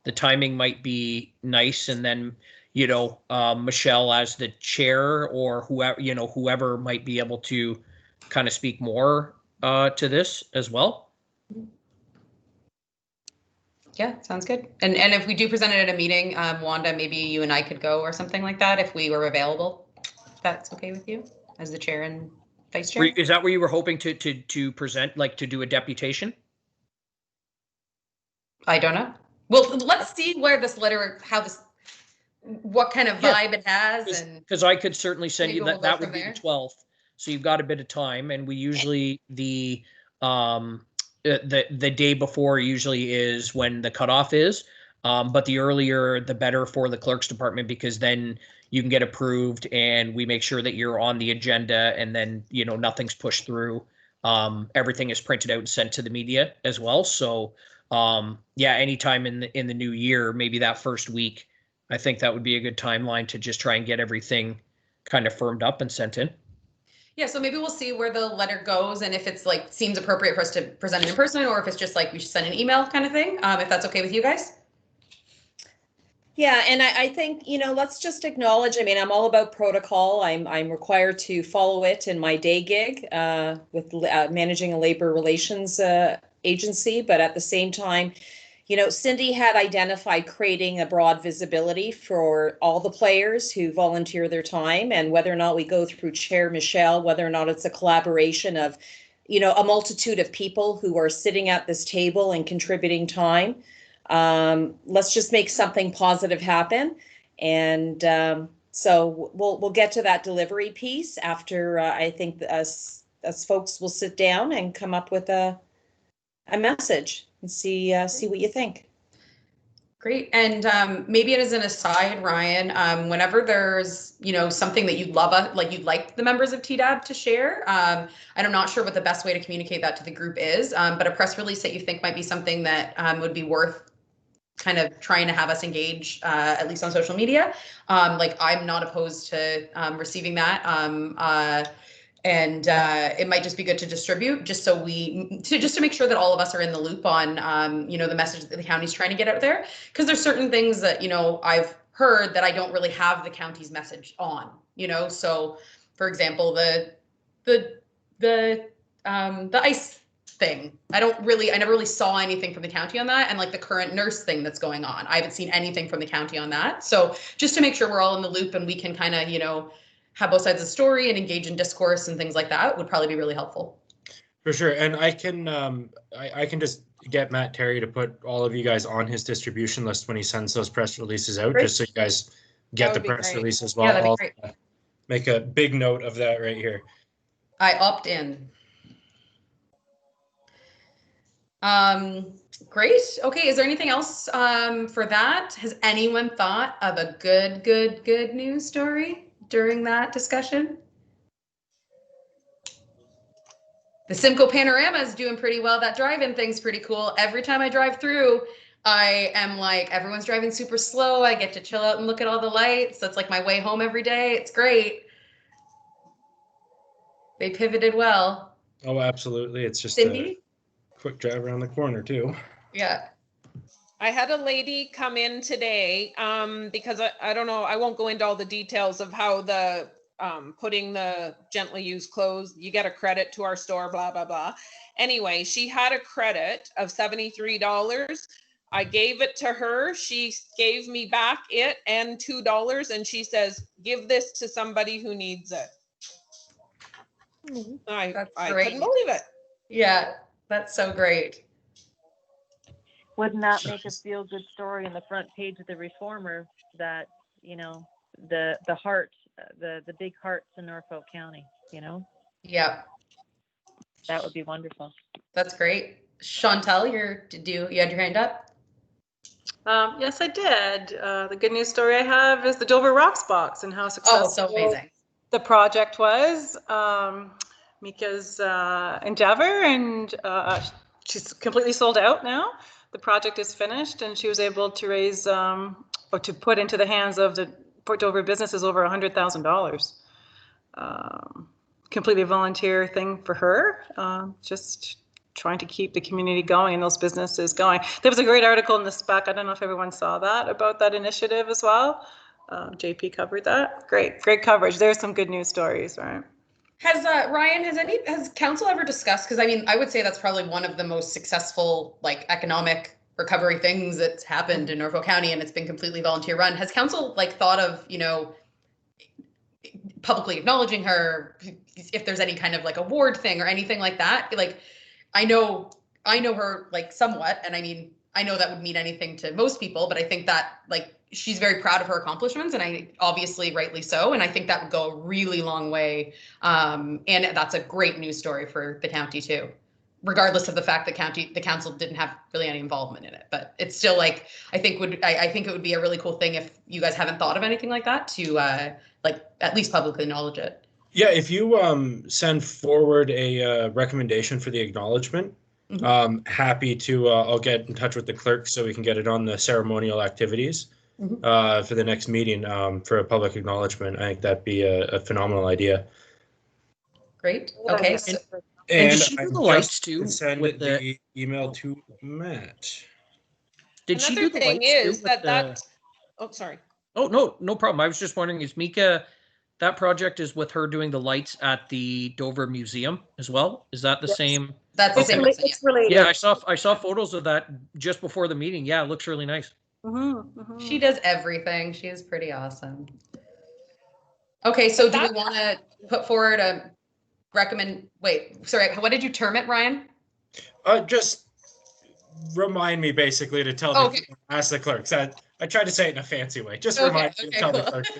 the timing might be nice. And then, Michelle as the chair or whoever might be able to kind of speak more to this as well. Yeah, sounds good. And if we do present it at a meeting, Wanda, maybe you and I could go or something like that if we were available. If that's okay with you as the chair and vice chair? Is that where you were hoping to present, like to do a deputation? I don't know. Well, let's see where this letter, what kind of vibe it has, and because I could certainly send maybe you we'll that go would from be there. the 12th. So you've got a bit of time, and we usually the day before usually is when the cutoff is. But the earlier the better for the clerk's department, because then you can get approved and we make sure that you're on the agenda, and then nothing's pushed through. Everything is printed out and sent to the media as well. So anytime in the new year, maybe that first week, I think that would be a good timeline to just try and get everything kind of firmed up and sent in. Yeah, so maybe we'll see where the letter goes, and if it's like seems appropriate for us to present it in person, or if it's just like we should send an email kind of thing, if that's okay with you guys. Yeah, and I think, let's just acknowledge, I'm all about protocol. I'm required to follow it in my day gig with managing a labor relations agency, but at the same time, Cindy had identified creating a broad visibility for all the players who volunteer their time, and whether or not we go through Chair Michelle, whether or not it's a collaboration of, a multitude of people who are sitting at this table and contributing time. Let's just make something positive happen. And so we'll get to that delivery piece after I think us folks will sit down and come up with a message and see what you think. Great. And maybe as an aside, Ryan, whenever there's, something that you'd you'd like the members of TDAB to share, and I'm not sure what the best way to communicate that to the group is, but a press release that you think might be something that would be worth kind of trying to have us engage, at least on social media. I'm not opposed to receiving that. And it might just be good to distribute, just to make sure that all of us are in the loop on, the message that the county's trying to get out there. Because there's certain things that, I've heard that I don't really have the county's message on, So, for example, the ice thing. I never really saw anything from the county on that, and like the current nurse thing that's going on. I haven't seen anything from the county on that. So just to make sure we're all in the loop and we can kind of, have both sides of the story and engage in discourse and things like that would probably be really helpful. For sure. And I can I can just get Matt Terry to put all of you guys on his distribution list when he sends those press releases out, just so you guys get the press release as well. Yeah, that'd I'll be great. make a big note of that right here. I opt in. Great. Okay, is there anything else for that? Has anyone thought of a good news story during that discussion? The Simcoe Panorama is doing pretty well. That drive-in thing's pretty cool. Every time I drive through, I am like, everyone's driving super slow. I get to chill out and look at all the lights. That's like my way home every day. It's great. They pivoted well. Oh, absolutely. It's just Cindy? a quick drive around the corner too. Yeah. I had a lady come in today because I don't know, I won't go into all the details of how the putting the gently used clothes, you get a credit to our store, blah, blah, blah. Anyway, she had a credit of $73. I gave it to her. She gave me back it and $2, and she says, give this to somebody who needs it. I couldn't believe it. Yeah, that's so great. Wouldn't that make a feel-good story in the front page of the Reformer that, the heart, the big hearts in Norfolk County, Yeah. That would be wonderful. That's great. Chantal, you had your hand up? Yes, I did. The good news story I have is the Dover Rocks box and how successful so amazing. The project was. Mika's endeavor, and she's completely sold out now. The project is finished, and she was able to raise or to put into the hands of the Port Dover businesses over $100,000. Completely volunteer thing for her. Just trying to keep the community going and those businesses going. There was a great article in the Spec. I don't know if everyone saw that about that initiative as well. JP covered that. Great coverage. There's some good news stories, right? Has Ryan, has council ever discussed, because I would say that's probably one of the most successful economic recovery things that's happened in Norfolk County, and it's been completely volunteer run. Has council thought of, publicly acknowledging her, if there's any kind of award thing or anything like that? I know her somewhat, and I know that would mean anything to most people, but I think that she's very proud of her accomplishments, and obviously rightly so. And I think that would go a really long way. And that's a great news story for the county too, regardless of the fact that the council didn't have really any involvement in it. But it's still I think it would be a really cool thing if you guys haven't thought of anything like that to at least publicly acknowledge it. Yeah, if you send forward a recommendation for the acknowledgement, happy to, I'll get in touch with the clerk so we can get it on the ceremonial activities for the next meeting for a public acknowledgement. I think that'd be a phenomenal idea. Great. Okay. And did she do the lights too? Send with the email to Matt. Did she do the lights too? Oh, sorry. Oh, no problem. I was just wondering, is Mika, that project is with her doing the lights at the Dover Museum as well? Is that the same? That's the same. It's related. Yeah, I saw photos of that just before the meeting. Yeah, it looks really nice. She does everything. She is pretty awesome. Okay, so do we want to put forward a what did you term it, Ryan? Just remind me basically to tell ask the clerks. I tried to say it in a fancy way. Just remind me to tell the clerks.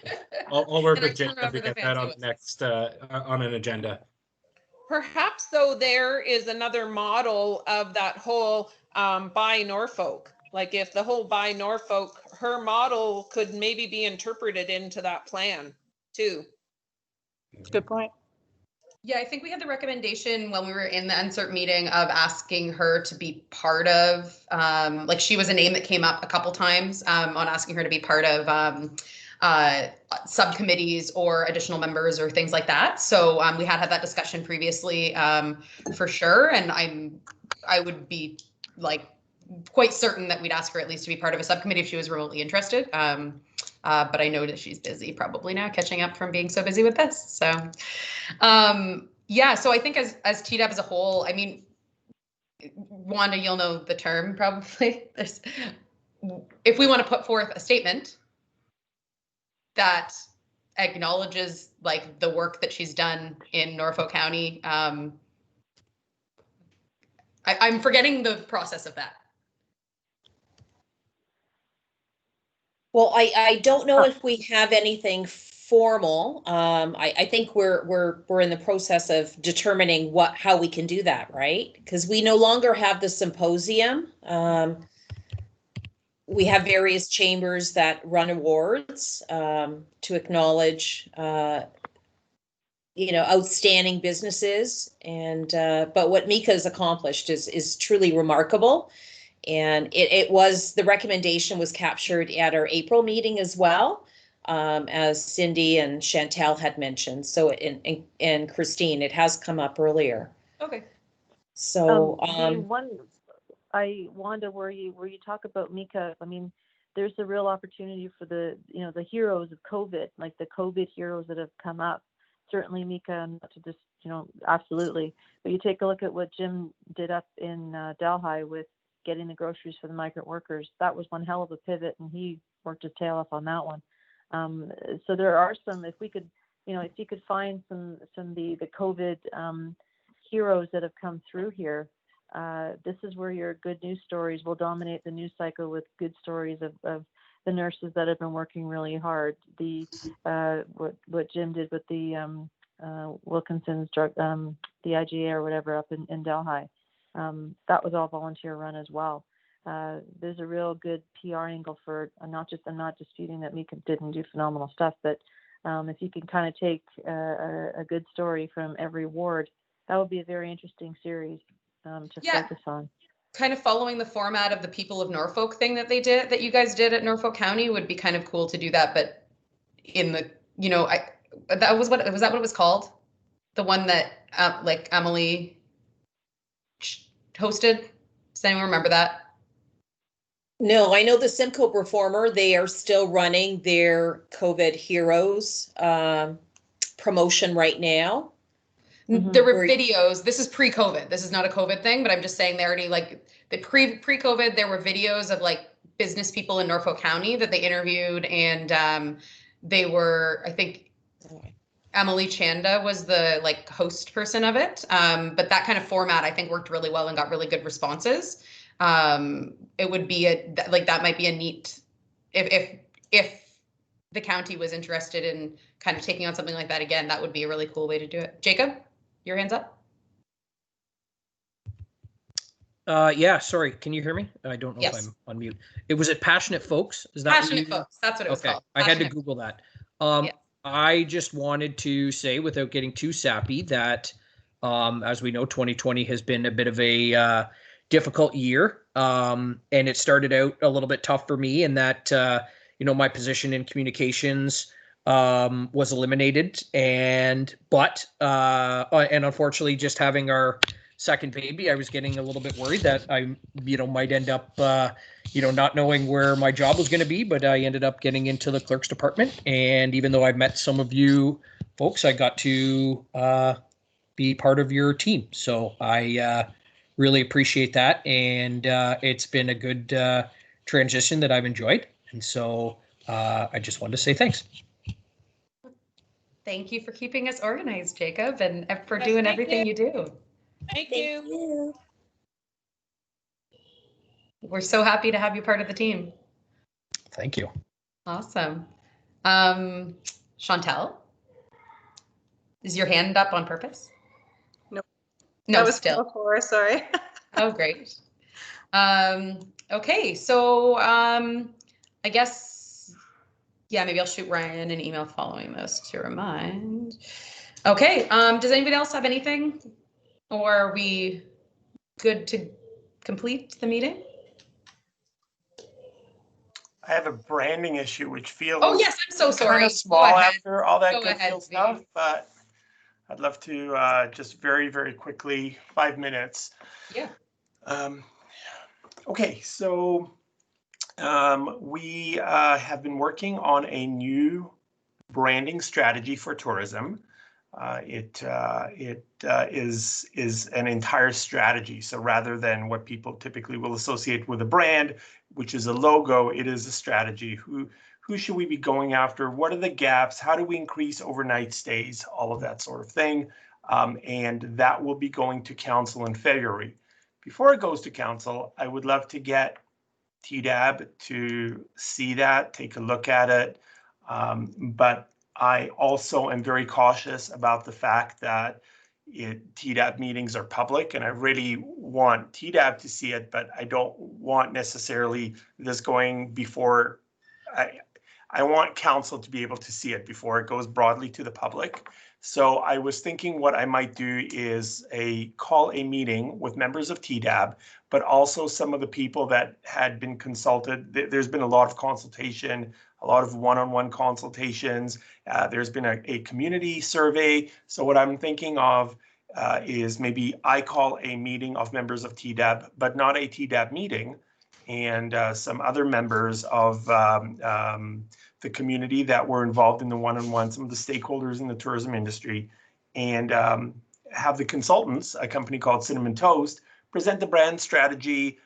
I'll work with Jim to get that on the next on an agenda. Perhaps though there is another model of that whole Buy Norfolk. If the whole Buy Norfolk, her model could maybe be interpreted into that plan too. Good point. Yeah, I think we had the recommendation when we were in the NSERT meeting of asking her to be part of, she was a name that came up a couple times on asking her to be part of subcommittees or additional members or things like that. So we had that discussion previously for sure. And I would be quite certain that we'd ask her at least to be part of a subcommittee if she was remotely interested. But I know that she's busy probably now, catching up from being so busy with this. So, so I think as TDAP as a whole, Wanda, you'll know the term probably. If we want to put forth a statement that acknowledges like the work that she's done in Norfolk County, I'm forgetting the process of that. Well, I don't know if we have anything formal. I think we're in the process of determining how we can do that, right? Because we no longer have the symposium. We have various chambers that run awards to acknowledge, outstanding businesses, and but what Mika has accomplished is truly remarkable. And the recommendation was captured at our April meeting as well, as Cindy and Chantel had mentioned. So, and Christine, it has come up earlier. Okay. So, Wanda, where you talk about Mika, I mean, there's a real opportunity for the heroes of COVID, like the COVID heroes that have come up. Certainly Mika, not to just, absolutely. But you take a look at what Jim did up in Delhi with getting the groceries for the migrant workers. That was one hell of a pivot, and he worked his tail off on that one. So there are some, if we could, if you could find some the COVID heroes that have come through here, this is where your good news stories will dominate the news cycle, with good stories of the nurses that have been working really hard. What Jim did with the Wilkinson's drug, the IGA or whatever up in Delhi. That was all volunteer run as well. There's a real good PR angle for, I'm not disputing that Mika didn't do phenomenal stuff, but if you can kind of take a good story from every ward, that would be a very interesting series to focus on. Kind of following the format of the People of Norfolk thing that you guys did at Norfolk County would be kind of cool to do that, but in the, was that what it was called? The one that like Emily hosted? Does anyone remember that? No, I know the Simcoe Reformer, they are still running their COVID Heroes promotion right now. Mm-hmm. There were videos. This is pre-COVID. This is not a COVID thing, but I'm just saying they already, like, the pre-COVID, there were videos of like business people in Norfolk County that they interviewed, and they were, I think, Emily Chanda was the like host person of it. But that kind of format I think worked really well and got really good responses. It would be that might be a neat, if the county was interested in kind of taking on something like that again, that would be a really cool way to do it. Jacob, your hands up. Yeah, sorry. Can you hear me? I don't know if I'm on mute. Was it Passionate Folks? Is that Passionate Folks? That's what it was called. I had to Google that. I just wanted to say, without getting too sappy, that as we know, 2020 has been a bit of a difficult year, and it started out a little bit tough for me in that my position in communications was eliminated, and unfortunately, just having our second baby, I was getting a little bit worried that I might end up not knowing where my job was going to be, but I ended up getting into the clerk's department, and even though I've met some of you folks, I got to be part of your team, so I really appreciate that, and it's been a good transition that I've enjoyed, and so I just wanted to say thanks. Thank you for keeping us organized, Jacob, and for doing everything you do. Thank you. We're so happy to have you part of the team. Thank you. Awesome. Chantel, is your hand up on purpose? No. No, that was still. Before, sorry. Oh, great. Okay, so I guess, maybe I'll shoot Ryan an email following this to remind. Okay, does anybody else have anything? Or are we good to complete the meeting? I have a branding issue, which feels yes, I'm so sorry. kind of small after all that good stuff, but I'd love to just very, very quickly, 5 minutes. Yeah. Okay, so we have been working on a new branding strategy for tourism. It is an entire strategy. So rather than what people typically will associate with a brand, which is a logo, it is a strategy. Who should we be going after? What are the gaps? How do we increase overnight stays? All of that sort of thing. And that will be going to council in February. Before it goes to council, I would love to get TDAB to see that, take a look at it. But I also am very cautious about the fact that TDAB meetings are public, and I really want TDAB to see it, but I don't want necessarily this going before. I want council to be able to see it before it goes broadly to the public. So I was thinking what I might do is call a meeting with members of TDAB, but also some of the people that had been consulted. There's been a lot of consultation, a lot of one-on-one consultations. There's been a community survey. So what I'm thinking of is maybe I call a meeting of members of TDAB, but not a TDAB meeting, and some other members of the community that were involved in the one-on-one, some of the stakeholders in the tourism industry, and have the consultants, a company called Cinnamon Toast, present the brand strategy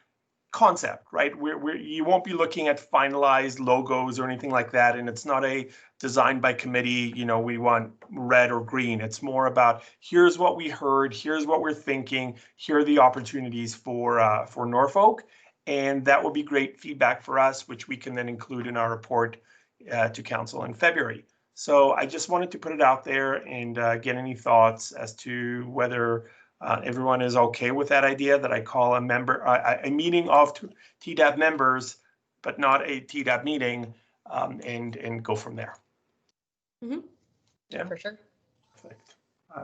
concept, right? You won't be looking at finalized logos or anything like that, and it's not a designed by committee, we want red or green. It's more about, here's what we heard, here's what we're thinking, here are the opportunities for Norfolk, and that will be great feedback for us, which we can then include in our report to council in February. So I just wanted to put it out there and get any thoughts as to whether everyone is okay with that idea that I call a meeting of TDAB members, but not a TDAB meeting, and go from there. Mm-hmm. Yeah, for sure. Perfect.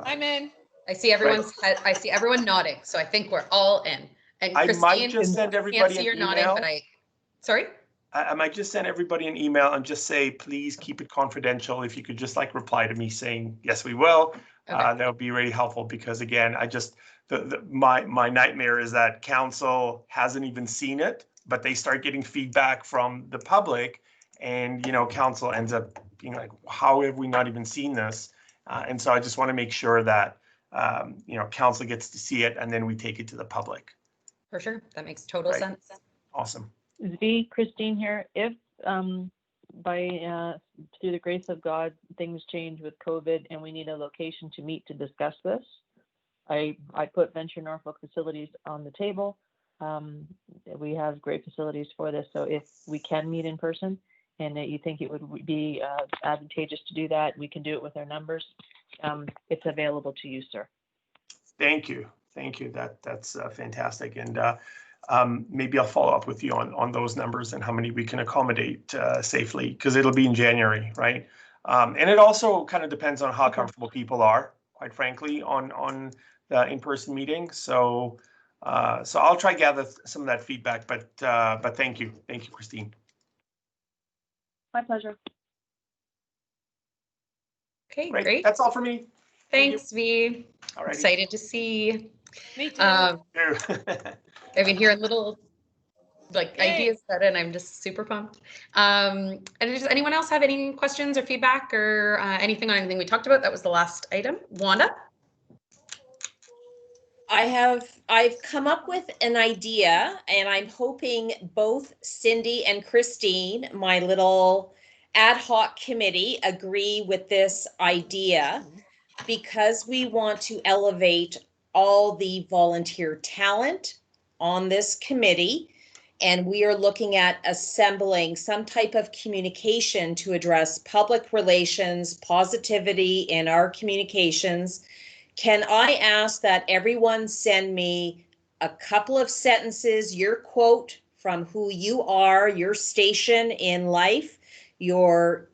I'm in. I see everyone nodding, so I think we're all in. And Christine, I might just send everybody an email. Nodding, but sorry? I might just send everybody an email and just say, please keep it confidential. If you could just reply to me saying, yes, we will. Okay. That would be really helpful, because again, my nightmare is that council hasn't even seen it, but they start getting feedback from the public, and council ends up being like, how have we not even seen this? And so I just want to make sure that council gets to see it, and then we take it to the public. For sure, that makes total sense. Awesome. Zvi, Christine here. If through the grace of God, things change with COVID and we need a location to meet to discuss this, I put Venture Norfolk facilities on the table. We have great facilities for this. So if we can meet in person and that you think it would be advantageous to do that, we can do it with our numbers. It's available to you, sir. Thank you. Thank you. That's fantastic. And maybe I'll follow up with you on those numbers and how many we can accommodate safely, because it'll be in January, right? And it also kind of depends on how comfortable people are, quite frankly, on the in-person meeting. So I'll try to gather some of that feedback, but thank you, Christine. My pleasure. Okay, great. That's all for me. Thanks, V. Excited to see. Me too. I've been hearing little ideas that, and I'm just super pumped. And does anyone else have any questions or feedback or anything on anything we talked about? That was the last item. Wanda? I've come up with an idea, and I'm hoping both Cindy and Christine, my little ad hoc committee, agree with this idea, because we want to elevate all the volunteer talent on this committee, and we are looking at assembling some type of communication to address public relations, positivity in our communications. Can I ask that everyone send me a couple of sentences, your quote from who you are, your station in life, your,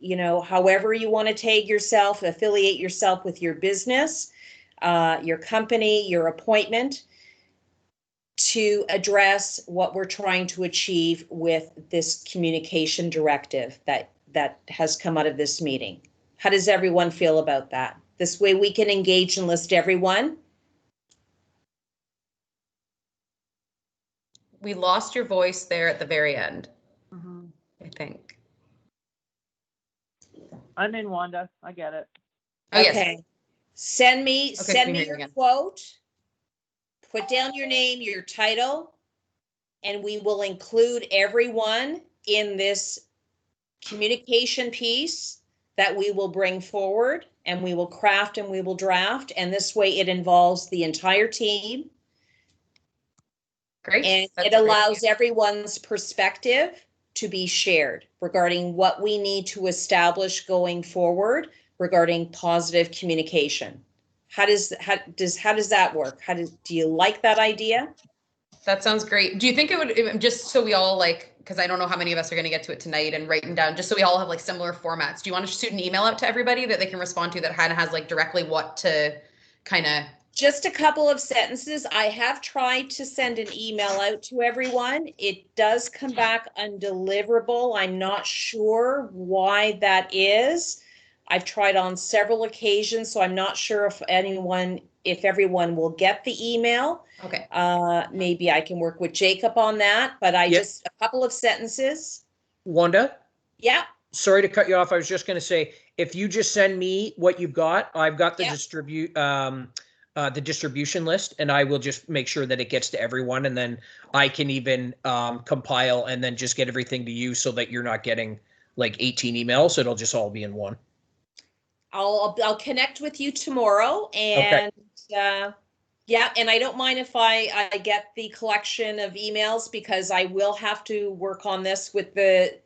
however you want to tag yourself, affiliate yourself with your business, your company, your appointment, to address what we're trying to achieve with this communication directive that has come out of this meeting. How does everyone feel about that? This way we can engage and list everyone. We lost your voice there at the very end, I think. I'm in, Wanda. I get it. Oh, okay. Yes. Send me can hear you your again. quote. Put down your name, your title, and we will include everyone in this communication piece that we will bring forward, and we will craft and we will draft. And this way it involves the entire team. Great. And That's it a great allows idea. everyone's perspective to be shared regarding what we need to establish going forward regarding positive communication. How does that work? Do you like that idea? That sounds great. Do you think it would, just so we all like, because I don't know how many of us are going to get to it tonight and writing down, just so we all have like similar formats. Do you want to shoot an email out to everybody that they can respond to that kind of has like directly what to kind of? Just a couple of sentences. I have tried to send an email out to everyone. It does come back undeliverable. I'm not sure why that is. I've tried on several occasions, so I'm not sure if everyone will get the email. Okay. Maybe I can work with Jacob on that, but just a couple of sentences. Wanda? Yeah. Sorry to cut you off. I was just going to say, if you just send me what you've got, I've got the the distribution list, and I will just make sure that it gets to everyone, and then I can even compile and then just get everything to you so that you're not getting like 18 emails. It'll just all be in one. I'll connect with you tomorrow, and and I don't mind if I get the collection of emails, because I will have to work on this with the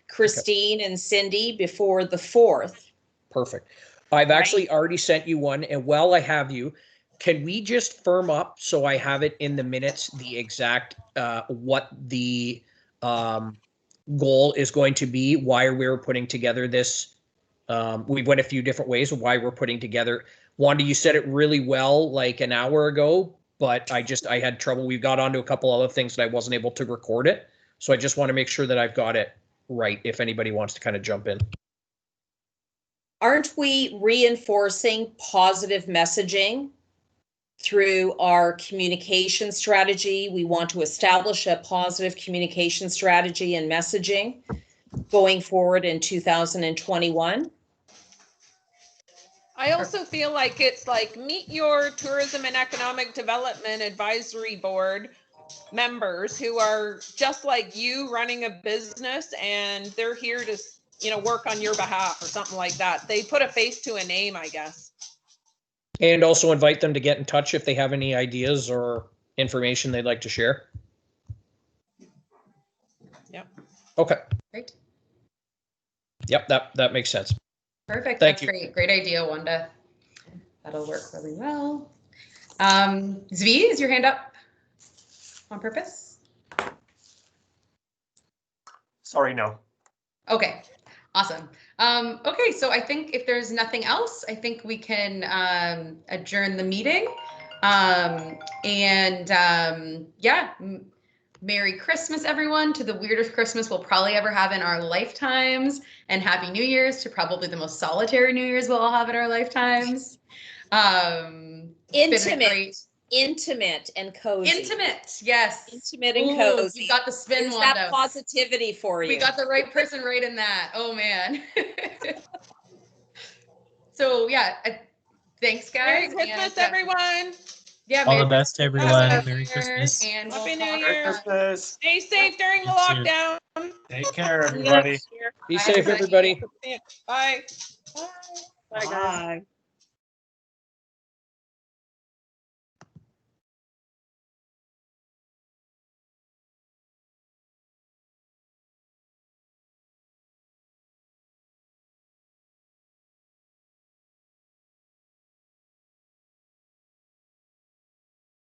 Christine and Cindy before the 4th. Perfect. I've actually already sent you one, and while I have you, can we just firm up so I have it in the minutes the exact what the goal is going to be, why we're putting together this. We went a few different ways of why we're putting together. Wanda, you said it really well like an hour ago, but I had trouble. We got onto a couple other things that I wasn't able to record it. So I just want to make sure that I've got it right if anybody wants to kind of jump in. Aren't we reinforcing positive messaging through our communication strategy? We want to establish a positive communication strategy and messaging going forward in 2021. I also feel like it's like meet your tourism and economic development advisory board members who are just like you running a business, and they're here to, work on your behalf or something like that. They put a face to a name, I guess. And also invite them to get in touch if they have any ideas or information they'd like to share. Yep. Okay. Great. Yep, that makes sense. Perfect. Thank That's you. great. Great idea, Wanda. That'll work really well. Zvi, is your hand up on purpose? Sorry, no. Okay, awesome. Okay, so I think if there's nothing else, I think we can adjourn the meeting. Merry Christmas, everyone, to the weirdest Christmas we'll probably ever have in our lifetimes, and Happy New Year's to probably the most solitary New Year's we'll all have in our lifetimes. Intimate and cozy. Intimate, yes. Intimate and cozy. You got the spin. There's that positivity for you. We got the right person right in that. Oh man. So yeah, thanks guys. Merry Christmas, everyone. Yeah, all the best, everyone. Merry Christmas. And Happy New Merry Year. Christmas. Stay safe during the lockdown. Take care, everybody. Be safe, everybody. Bye. Bye, guys.